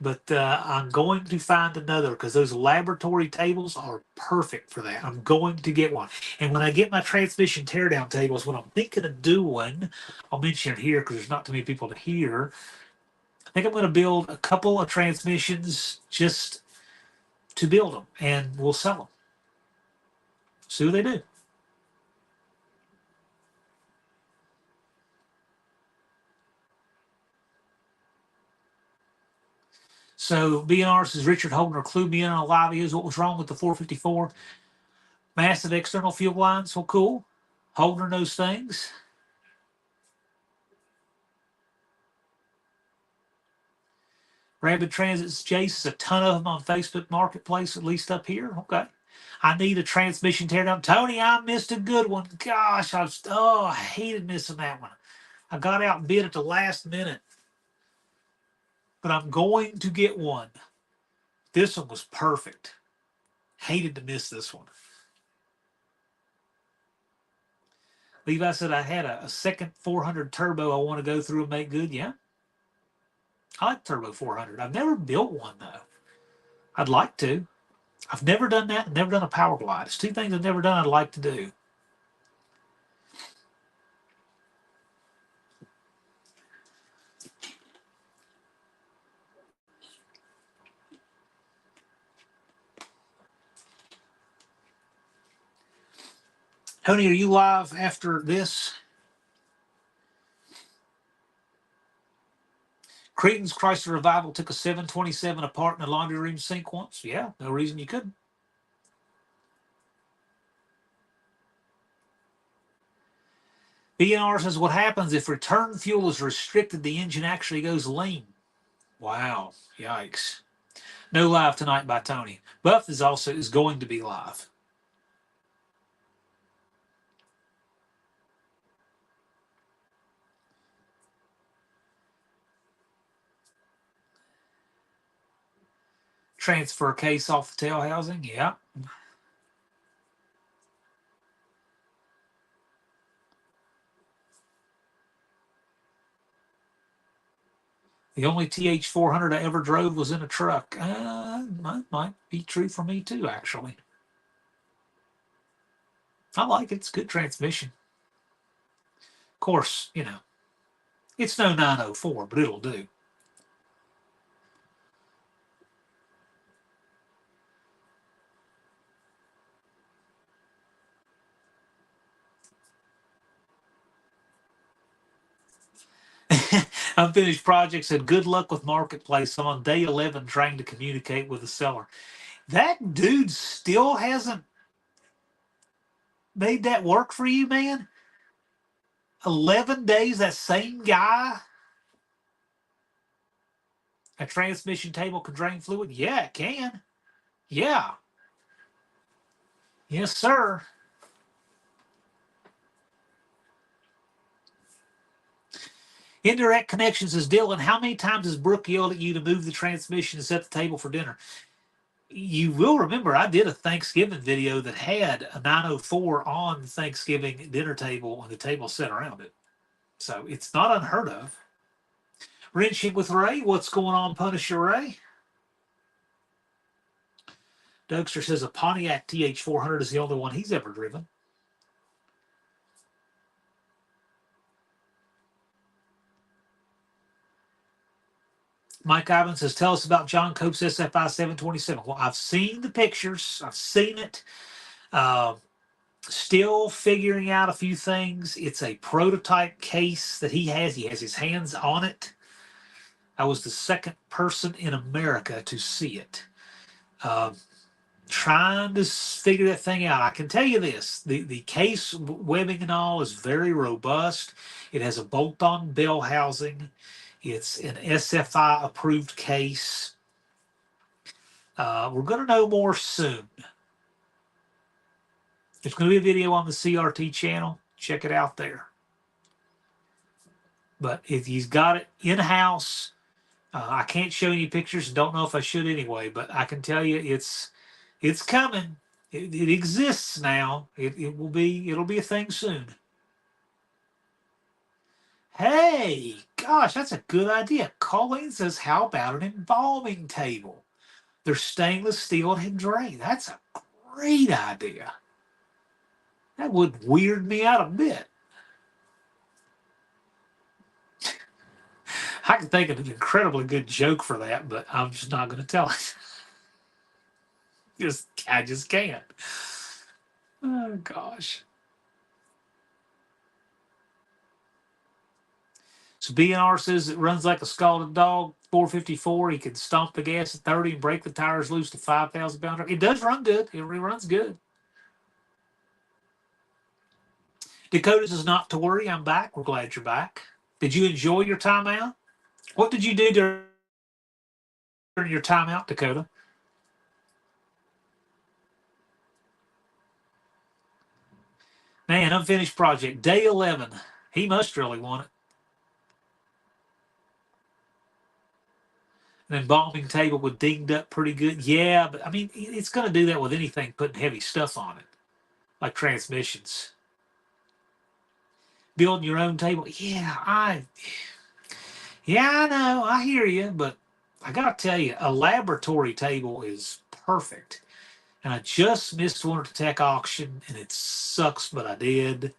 But I'm going to find another because those laboratory tables are perfect for that. I'm going to get one. And when I get my transmission teardown tables, what I'm thinking of doing, I'll mention it here because there's not too many people to hear. I think I'm going to build a couple of transmissions just to build them, and we'll sell them. See what they do. So BNR says Richard Holdner clued me in on a live is what was wrong with the 454. Massive external fuel lines. Well, cool. Holdner knows things. Rapid Transit's Jace is a ton of them on Facebook Marketplace, at least up here. Okay. I need a transmission teardown. Tony, I missed a good one. Gosh, I hated missing that one. I got outbid at the last minute. But I'm going to get one. This one was perfect. Hated to miss this one. Levi said I had a second 400 turbo I want to go through and make good. Yeah. I like turbo 400. I've never built one, though. I'd like to. I've never done that. Never done a power glide. It's two things I've never done I'd like to do. Tony, are you live after this? Creedence Chrysler Revival took a 727 apart in a laundry room sink once. Yeah, no reason you couldn't. BNR says what happens if return fuel is restricted, the engine actually goes lean. Wow, yikes. No live tonight by Tony. Buff is going to be live. Transfer case off the tail housing. Yeah. The only TH400 I ever drove was in a truck. Might be true for me too, actually. I like it. It's good transmission. Of course, it's no 904, but it'll do. Unfinished project said, good luck with Marketplace. I'm on day 11 trying to communicate with the seller. That dude still hasn't made that work for you, man? 11 days, that same guy? A transmission table can drain fluid? Yeah, it can. Yeah. Yes, sir. Indirect Connections is Dylan. How many times has Brooke yelled at you to move the transmission and set the table for dinner? You will remember I did a Thanksgiving video that had a 904 on Thanksgiving dinner table and the table set around it. So it's not unheard of. Wrenching with Ray. What's going on, Punisher Ray? Dougster says a Pontiac TH400 is the only one he's ever driven. Mike Ivan says, tell us about John Cope's SFI 727. Well, I've seen the pictures. I've seen it. Still figuring out a few things. It's a prototype case that he has. He has his hands on it. I was the second person in America to see it. Trying to figure that thing out. I can tell you this. The case webbing and all is very robust. It has a bolt-on bell housing. It's an SFI approved case. We're going to know more soon. There's going to be a video on the CRT channel. Check it out there. But if he's got it in-house, I can't show any pictures. Don't know if I should anyway, but I can tell you it's coming. It exists now. It'll be a thing soon. Hey, gosh, that's a good idea. Colleen says, how about an embalming table? They're stainless steel and drain. That's a great idea. That would weird me out a bit. I can think of an incredibly good joke for that, but I'm just not going to tell it. I just can't. Oh gosh. So BNR says it runs like a scalded dog. 454. He can stomp the gas at 30 and break the tires loose to 5,000 pounder. It does run good. It runs good. Dakota says not to worry. I'm back. We're glad you're back. Did you enjoy your time out? What did you do during your time out, Dakota? Man, unfinished project. Day 11. He must really want it. An embalming table with dinged up pretty good. Yeah, but I mean, it's going to do that with anything putting heavy stuff on it, like transmissions. Building your own table. Yeah, I know. I hear you, but I got to tell you, a laboratory table is perfect. And I just missed one at the tech auction, and it sucks, but I did.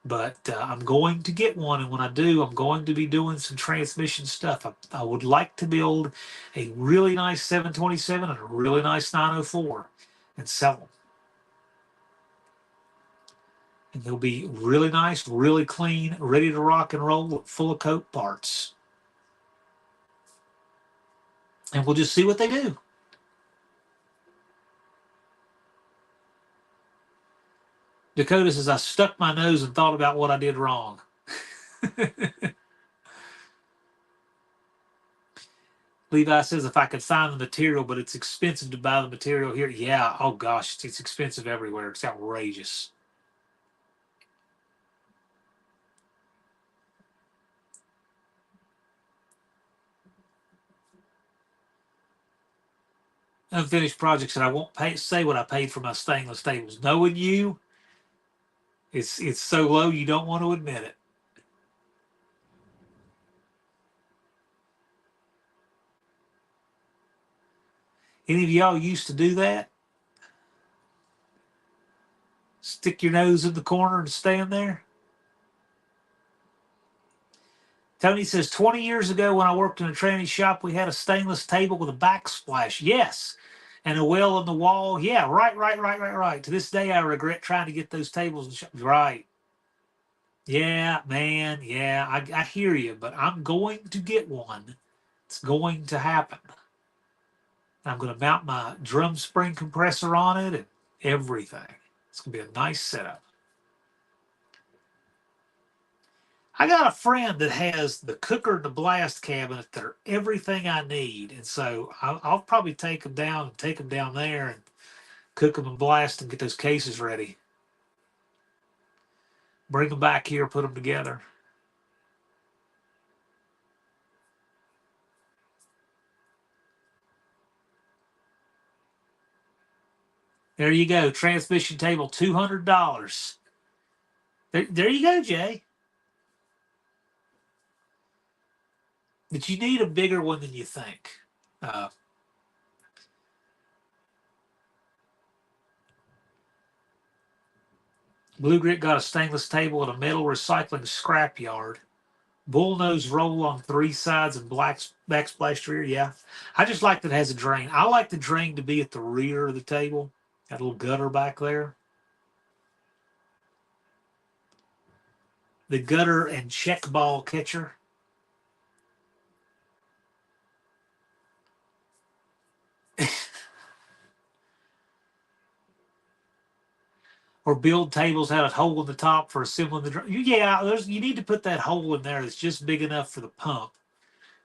But I'm going to get one, and when I do, I'm going to be doing some transmission stuff. I would like to build a really nice 727 and a really nice 904 and sell them. And they'll be really nice, really clean, ready to rock and roll, full of coat parts. And we'll just see what they do. Dakota says, I stuck my nose and thought about what I did wrong. Levi says, if I could find the material, but it's expensive to buy the material here. Yeah, oh gosh, it's expensive everywhere. It's outrageous. Unfinished projects, and I won't say what I paid for my stainless tables. Knowing you, it's so low you don't want to admit it. Any of y'all used to do that? Stick your nose in the corner and stand there? Tony says, 20 years ago when I worked in a tranny shop, we had a stainless table with a backsplash. Yes. And a well in the wall. Yeah, right. To this day, I regret trying to get those tables in shops. Right. Yeah, man. Yeah, I hear you, but I'm going to get one. It's going to happen. I'm going to mount my drum spring compressor on it and everything. It's going to be a nice setup. I got a friend that has the cooker and the blast cabinet that are everything I need. And so I'll probably take them down there and cook them and blast and get those cases ready. Bring them back here, put them together. There you go. Transmission table, $200. There you go, Jay. But you need a bigger one than you think. Blue Grit got a stainless table at a metal recycling scrapyard. Bullnose roll on 3 sides and backsplash rear. Yeah. I just like that it has a drain. I like the drain to be at the rear of the table. That little gutter back there. The gutter and check ball catcher. Or build tables had a hole in the top for assembling the drum. Yeah, you need to put that hole in there that's just big enough for the pump.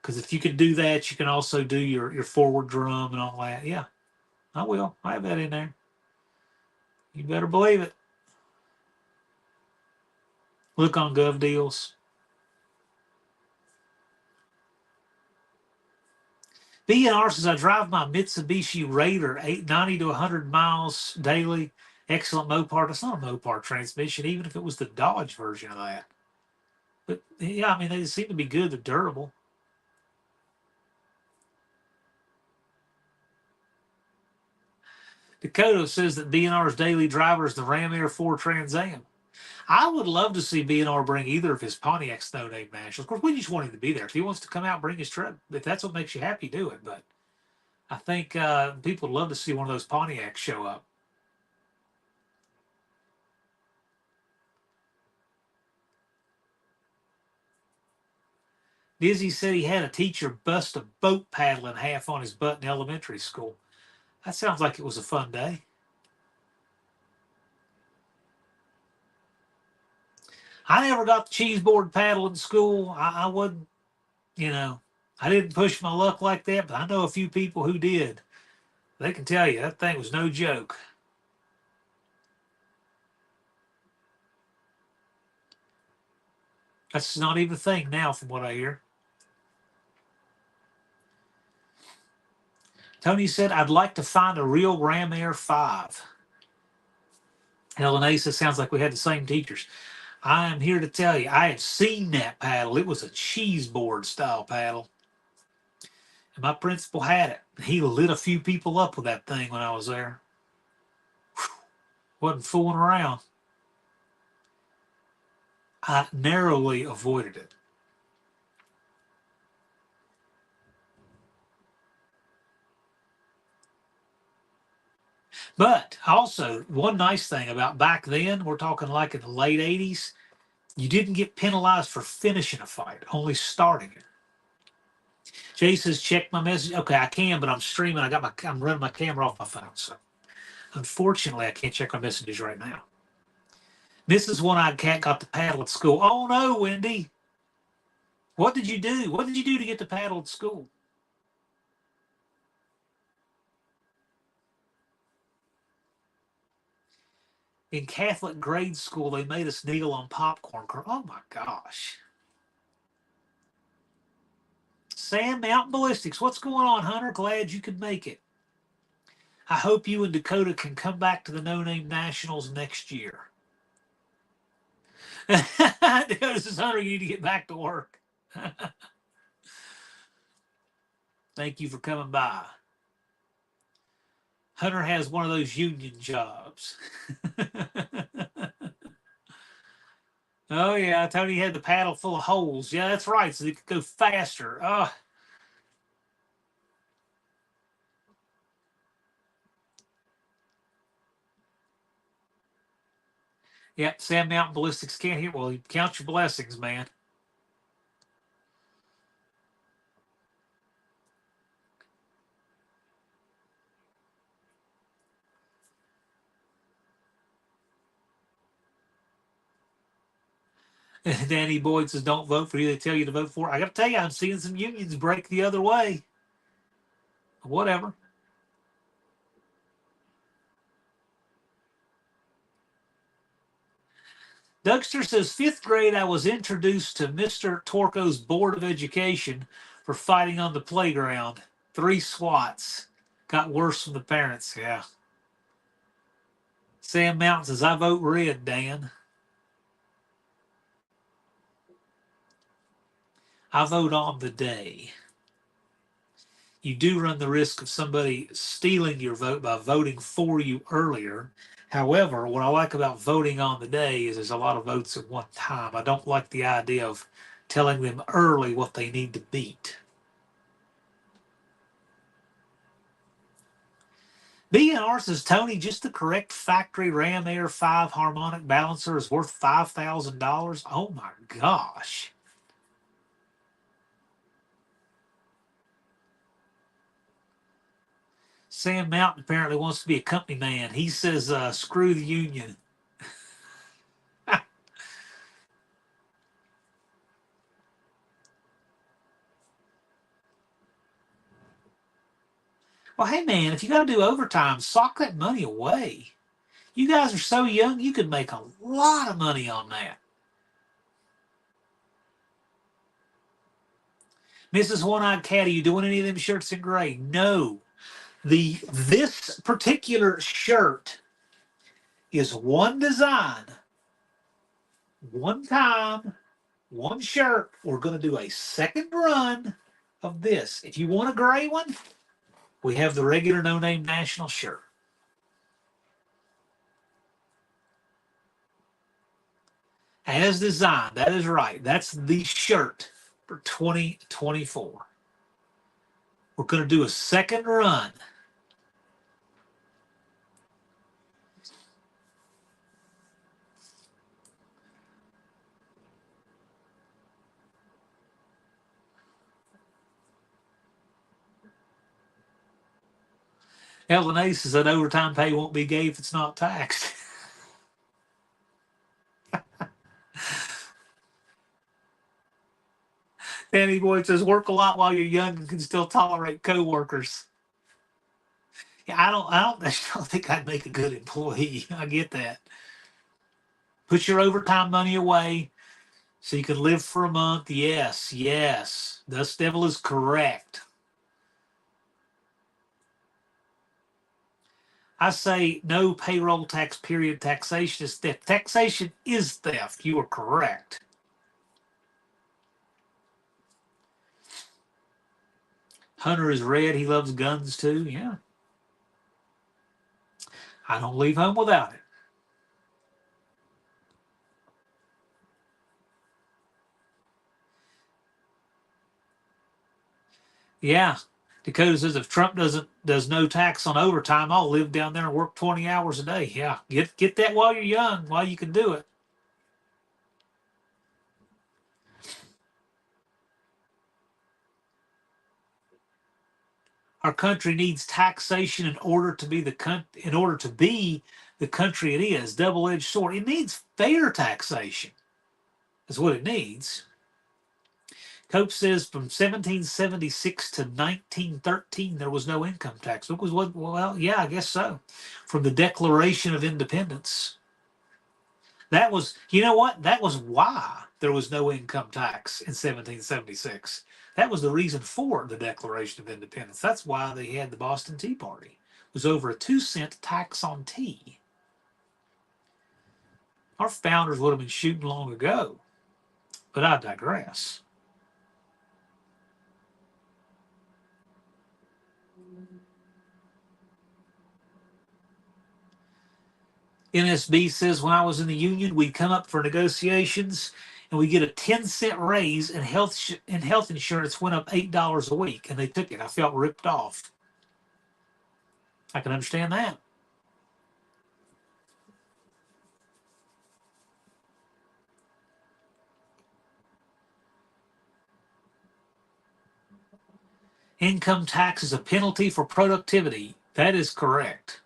Because if you can do that, you can also do your forward drum and all that. Yeah, I will. I have that in there. You better believe it. Look on Gov Deals. B&R says, I drive my Mitsubishi Raider 890 to 100 miles daily. Excellent Mopar. It's not a Mopar transmission, even if it was the Dodge version of that. But yeah, I mean, they seem to be good. They're durable. Dakota says that B&R's daily driver is the Ram Air 4 Trans Am. I would love to see B&R bring either of his Pontiacs No Name Nationals. Of course, we just want him to be there. If he wants to come out and bring his truck, if that's what makes you happy, do it. But I think people would love to see one of those Pontiacs show up. Dizzy said he had a teacher bust a boat paddle in half on his butt in elementary school. That sounds like it was a fun day. I never got the cheese board paddle in school. I wouldn't, I didn't push my luck like that, but I know a few people who did. They can tell you that thing was no joke. That's not even a thing now, from what I hear. Tony said, I'd like to find a real Ram Air 5. Helen A says, sounds like we had the same teachers. I am here to tell you, I have seen that paddle. It was a cheese board style paddle. And my principal had it. He lit a few people up with that thing when I was there. Whew. Wasn't fooling around. I narrowly avoided it. But also, one nice thing about back then, we're talking like in the late 80s, you didn't get penalized for finishing a fight, only starting it. Jay says, check my message. Okay, I can, but I'm streaming. I'm running my camera off my phone. So unfortunately, I can't check my messages right now. Mrs. One-Eyed Cat got the paddle at school. Oh no, Wendy. What did you do? What did you do to get the paddle at school? In Catholic grade school, they made us kneel on popcorn. Oh my gosh. Sam Mountain Ballistics. What's going on, Hunter? Glad you could make it. I hope you and Dakota can come back to the No Name Nationals next year. Dakota says, Hunter, you need to get back to work. Thank you for coming by. Hunter has one of those union jobs. Oh, yeah. Tony had the paddle full of holes. Yeah, that's right. So they could go faster. Oh. Yeah, Sam Mountain Ballistics can't hear. Well, you count your blessings, man. Danny Boyd says, don't vote for you. They tell you to vote for. I got to tell you, I'm seeing some unions break the other way. Whatever. Dougster says, 5th grade, I was introduced to Mr. Torco's Board of Education for fighting on the playground. 3 swats. Got worse from the parents. Yeah. Sam Mountain says, I vote red, Dan. I vote on the day. You do run the risk of somebody stealing your vote by voting for you earlier. However, what I like about voting on the day is there's a lot of votes at one time. I don't like the idea of telling them early what they need to beat. B&R says, Tony, just the correct factory Ram Air 5 harmonic balancer is worth $5,000. Oh my gosh. Sam Mountain apparently wants to be a company man. He says, screw the union. Well, hey, man, if you got to do overtime, sock that money away. You guys are so young, you could make a lot of money on that. Mrs. One-Eyed Cat, are you doing any of them shirts in gray? No. This particular shirt is one design, one time, one shirt. We're going to do a second run of this. If you want a gray one, we have the regular no-name national shirt. As designed, that is right. That's the shirt for 2024. We're going to do a second run. Ellen Ace says that overtime pay won't be gay if it's not taxed. Danny Boyd says work a lot while you're young and can still tolerate coworkers. Yeah, I don't think I'd make a good employee. I get that. Put your overtime money away so you can live for a month. Yes, yes. Dust Devil is correct. I say no payroll tax, period. Taxation is theft. Taxation is theft. You are correct. Hunter is red. He loves guns too. Yeah. I don't leave home without it. Yeah. Dakota says if Trump does no tax on overtime, I'll live down there and work 20 hours a day. Yeah. Get that while you're young, while you can do it. Our country needs taxation in order to be the country it is. Double-edged sword. It needs fair taxation. That's what it needs. Cope says from 1776 to 1913 there was no income tax. It was what? Well, yeah, I guess so. From the Declaration of Independence. That was, you know what? That was why there was no income tax in 1776. That was the reason for the Declaration of Independence. That's why they had the Boston Tea Party. It was over a 2-cent tax on tea. Our founders would have been shooting long ago, but I digress. NSB says when I was in the union, we'd come up for negotiations and we get a 10-cent raise, and health insurance went up $8 a week, and they took it. I felt ripped off. I can understand that. Income tax is a penalty for productivity. That is correct.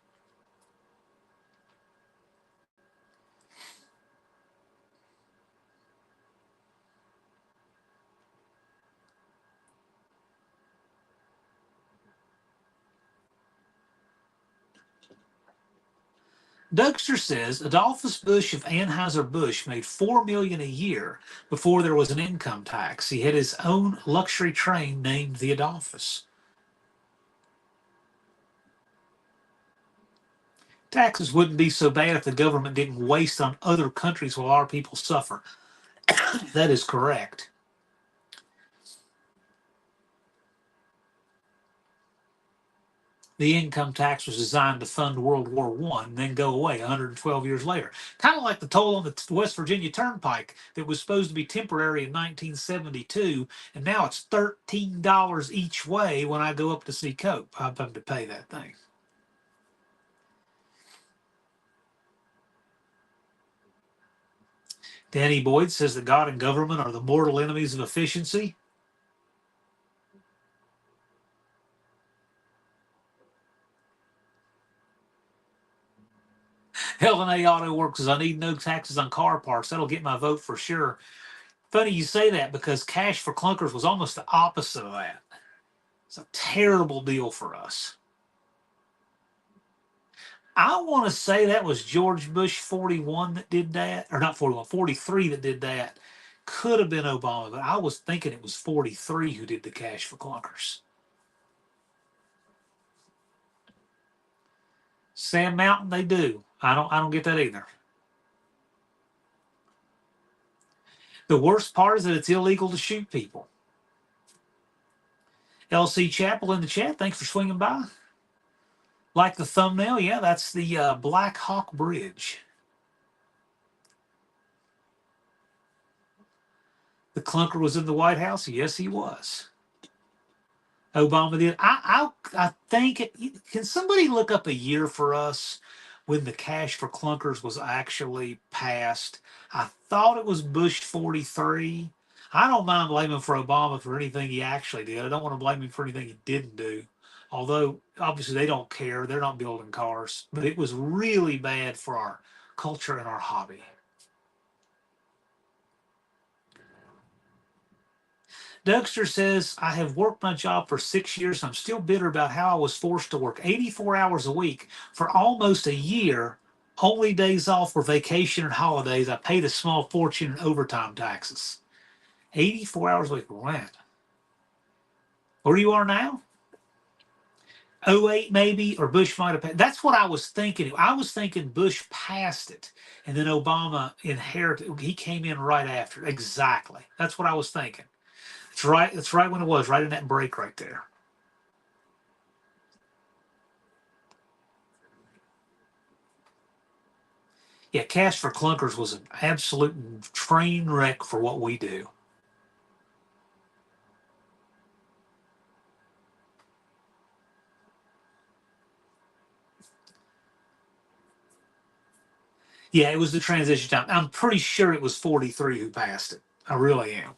Dougster says Adolphus Bush of Anheuser-Busch made $4 million a year before there was an income tax. He had his own luxury train named the Adolphus. Taxes wouldn't be so bad if the government didn't waste on other countries while our people suffer. That is correct. The income tax was designed to fund World War I and then go away 112 years later. Kind of like the toll on the West Virginia Turnpike that was supposed to be temporary in 1972, and now it's $13 each way when I go up to see Cope. I'm having to pay that thing. Danny Boyd says that God and government are the mortal enemies of efficiency. Helen A. Auto Works says I need no taxes on car parts. That'll get my vote for sure. Funny you say that because Cash for Clunkers was almost the opposite of that. It's a terrible deal for us. I want to say that was George Bush 41 that did that, or not 41, 43 that did that. Could have been Obama, but I was thinking it was 43 who did the cash for clunkers. Sand Mountain, they do. I don't get that either. The worst part is that it's illegal to shoot people. LC Chapel in the chat, thanks for swinging by. Like the thumbnail, yeah, that's the Black Hawk Bridge. The clunker was in the White House. Yes, he was. Obama did. I think. Can somebody look up a year for us when the cash for clunkers was actually passed? I thought it was Bush 43. I don't mind blaming for Obama for anything he actually did. I don't want to blame him for anything he didn't do. Although obviously they don't care. They're not building cars. But it was really bad for our culture and our hobby. Dougster says, I have worked my job for 6 years. I'm still bitter about how I was forced to work 84 hours a week for almost a year. Only days off for vacation and holidays. I paid a small fortune in overtime taxes. 84 hours a week. Rent. Where you are now? 08 maybe, or Bush might have passed. That's what I was thinking. I was thinking Bush passed it, and then Obama inherited. He came in right after. Exactly. That's what I was thinking. It's right. It's right when it was, right in that break right there. Yeah, Cash for Clunkers was an absolute train wreck for what we do. Yeah, it was the transition time. I'm pretty sure it was 43 who passed it. I really am.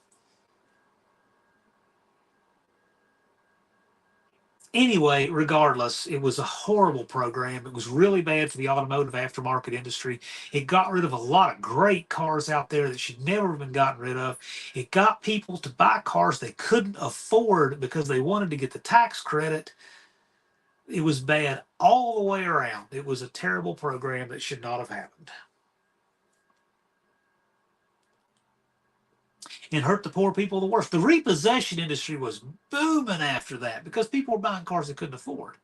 Anyway, regardless, it was a horrible program. It was really bad for the automotive aftermarket industry. It got rid of a lot of great cars out there that should never have been gotten rid of. It got people to buy cars they couldn't afford because they wanted to get the tax credit. It was bad all the way around. It was a terrible program that should not have happened. And hurt the poor people the worst. The repossession industry was booming after that because people were buying cars they couldn't afford.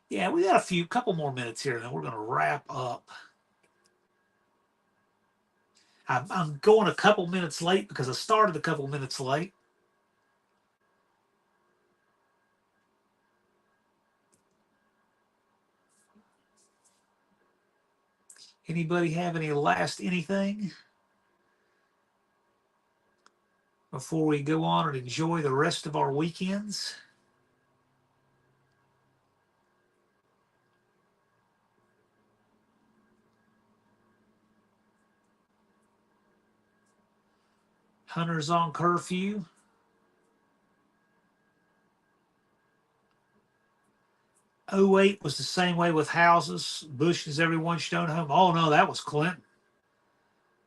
Yeah, we got couple more minutes here, and then we're going to wrap up. I'm going a couple minutes late because I started a couple minutes late. Anybody have any last anything before we go on and enjoy the rest of our weekends? Hunter's on curfew. '08 was the same way with houses. Bush is everyone should own a home. Oh no, that was Clinton.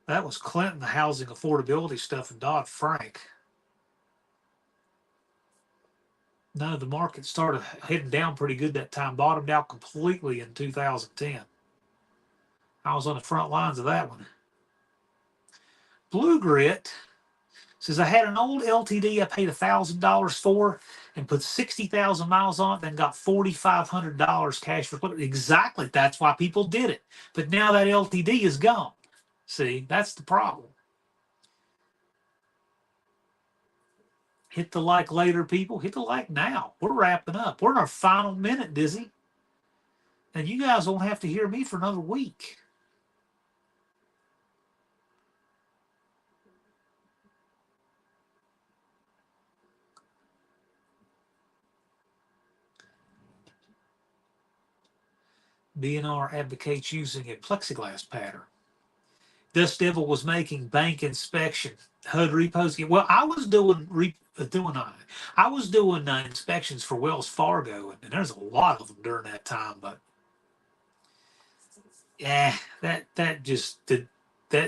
That was Clinton, the housing affordability stuff, and Dodd-Frank. No, the market started heading down pretty good that time, bottomed out completely in 2010. I was on the front lines of that one. Blue Grit says, I had an old LTD I paid $1,000 for and put 60,000 miles on it, then got $4,500 cash for it. Exactly. That's why people did it. But now that LTD is gone. See, that's the problem. Hit the like later, people. Hit the like now. We're wrapping up. We're in our final minute, Dizzy. And you guys won't have to hear me for another week. BNR advocates using a plexiglass pattern. Dust Devil was making bank inspection, HUD repos. Well, I was doing inspections for Wells Fargo, and there's a lot of them during that time. But yeah, that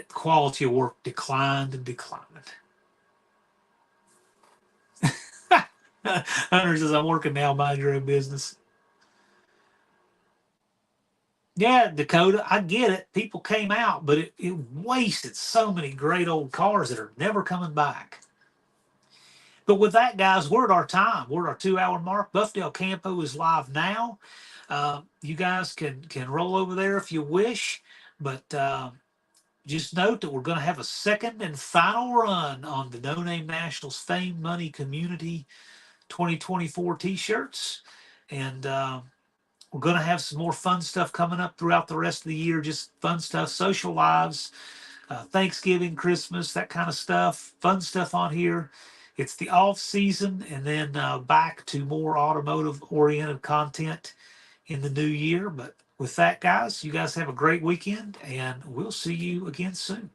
quality of work declined and declined. Hunter says, I'm working now, mind your own business. Yeah, Dakota, I get it. People came out, but it wasted so many great old cars that are never coming back. But with that, guys, we're at our time. We're at our 2 hour mark. Buffdale Campo is live now. You guys can roll over there if you wish, but just note that we're going to have a second and final run on the No Name Nationals Fame Money Community 2024 t-shirts, and we're going to have some more fun stuff coming up throughout the rest of the year. Just fun stuff, social lives, Thanksgiving, Christmas, that kind of stuff. Fun stuff on here. It's the off season, and then back to more automotive oriented content in the new year. But with that, guys, you guys have a great weekend, and we'll see you again soon.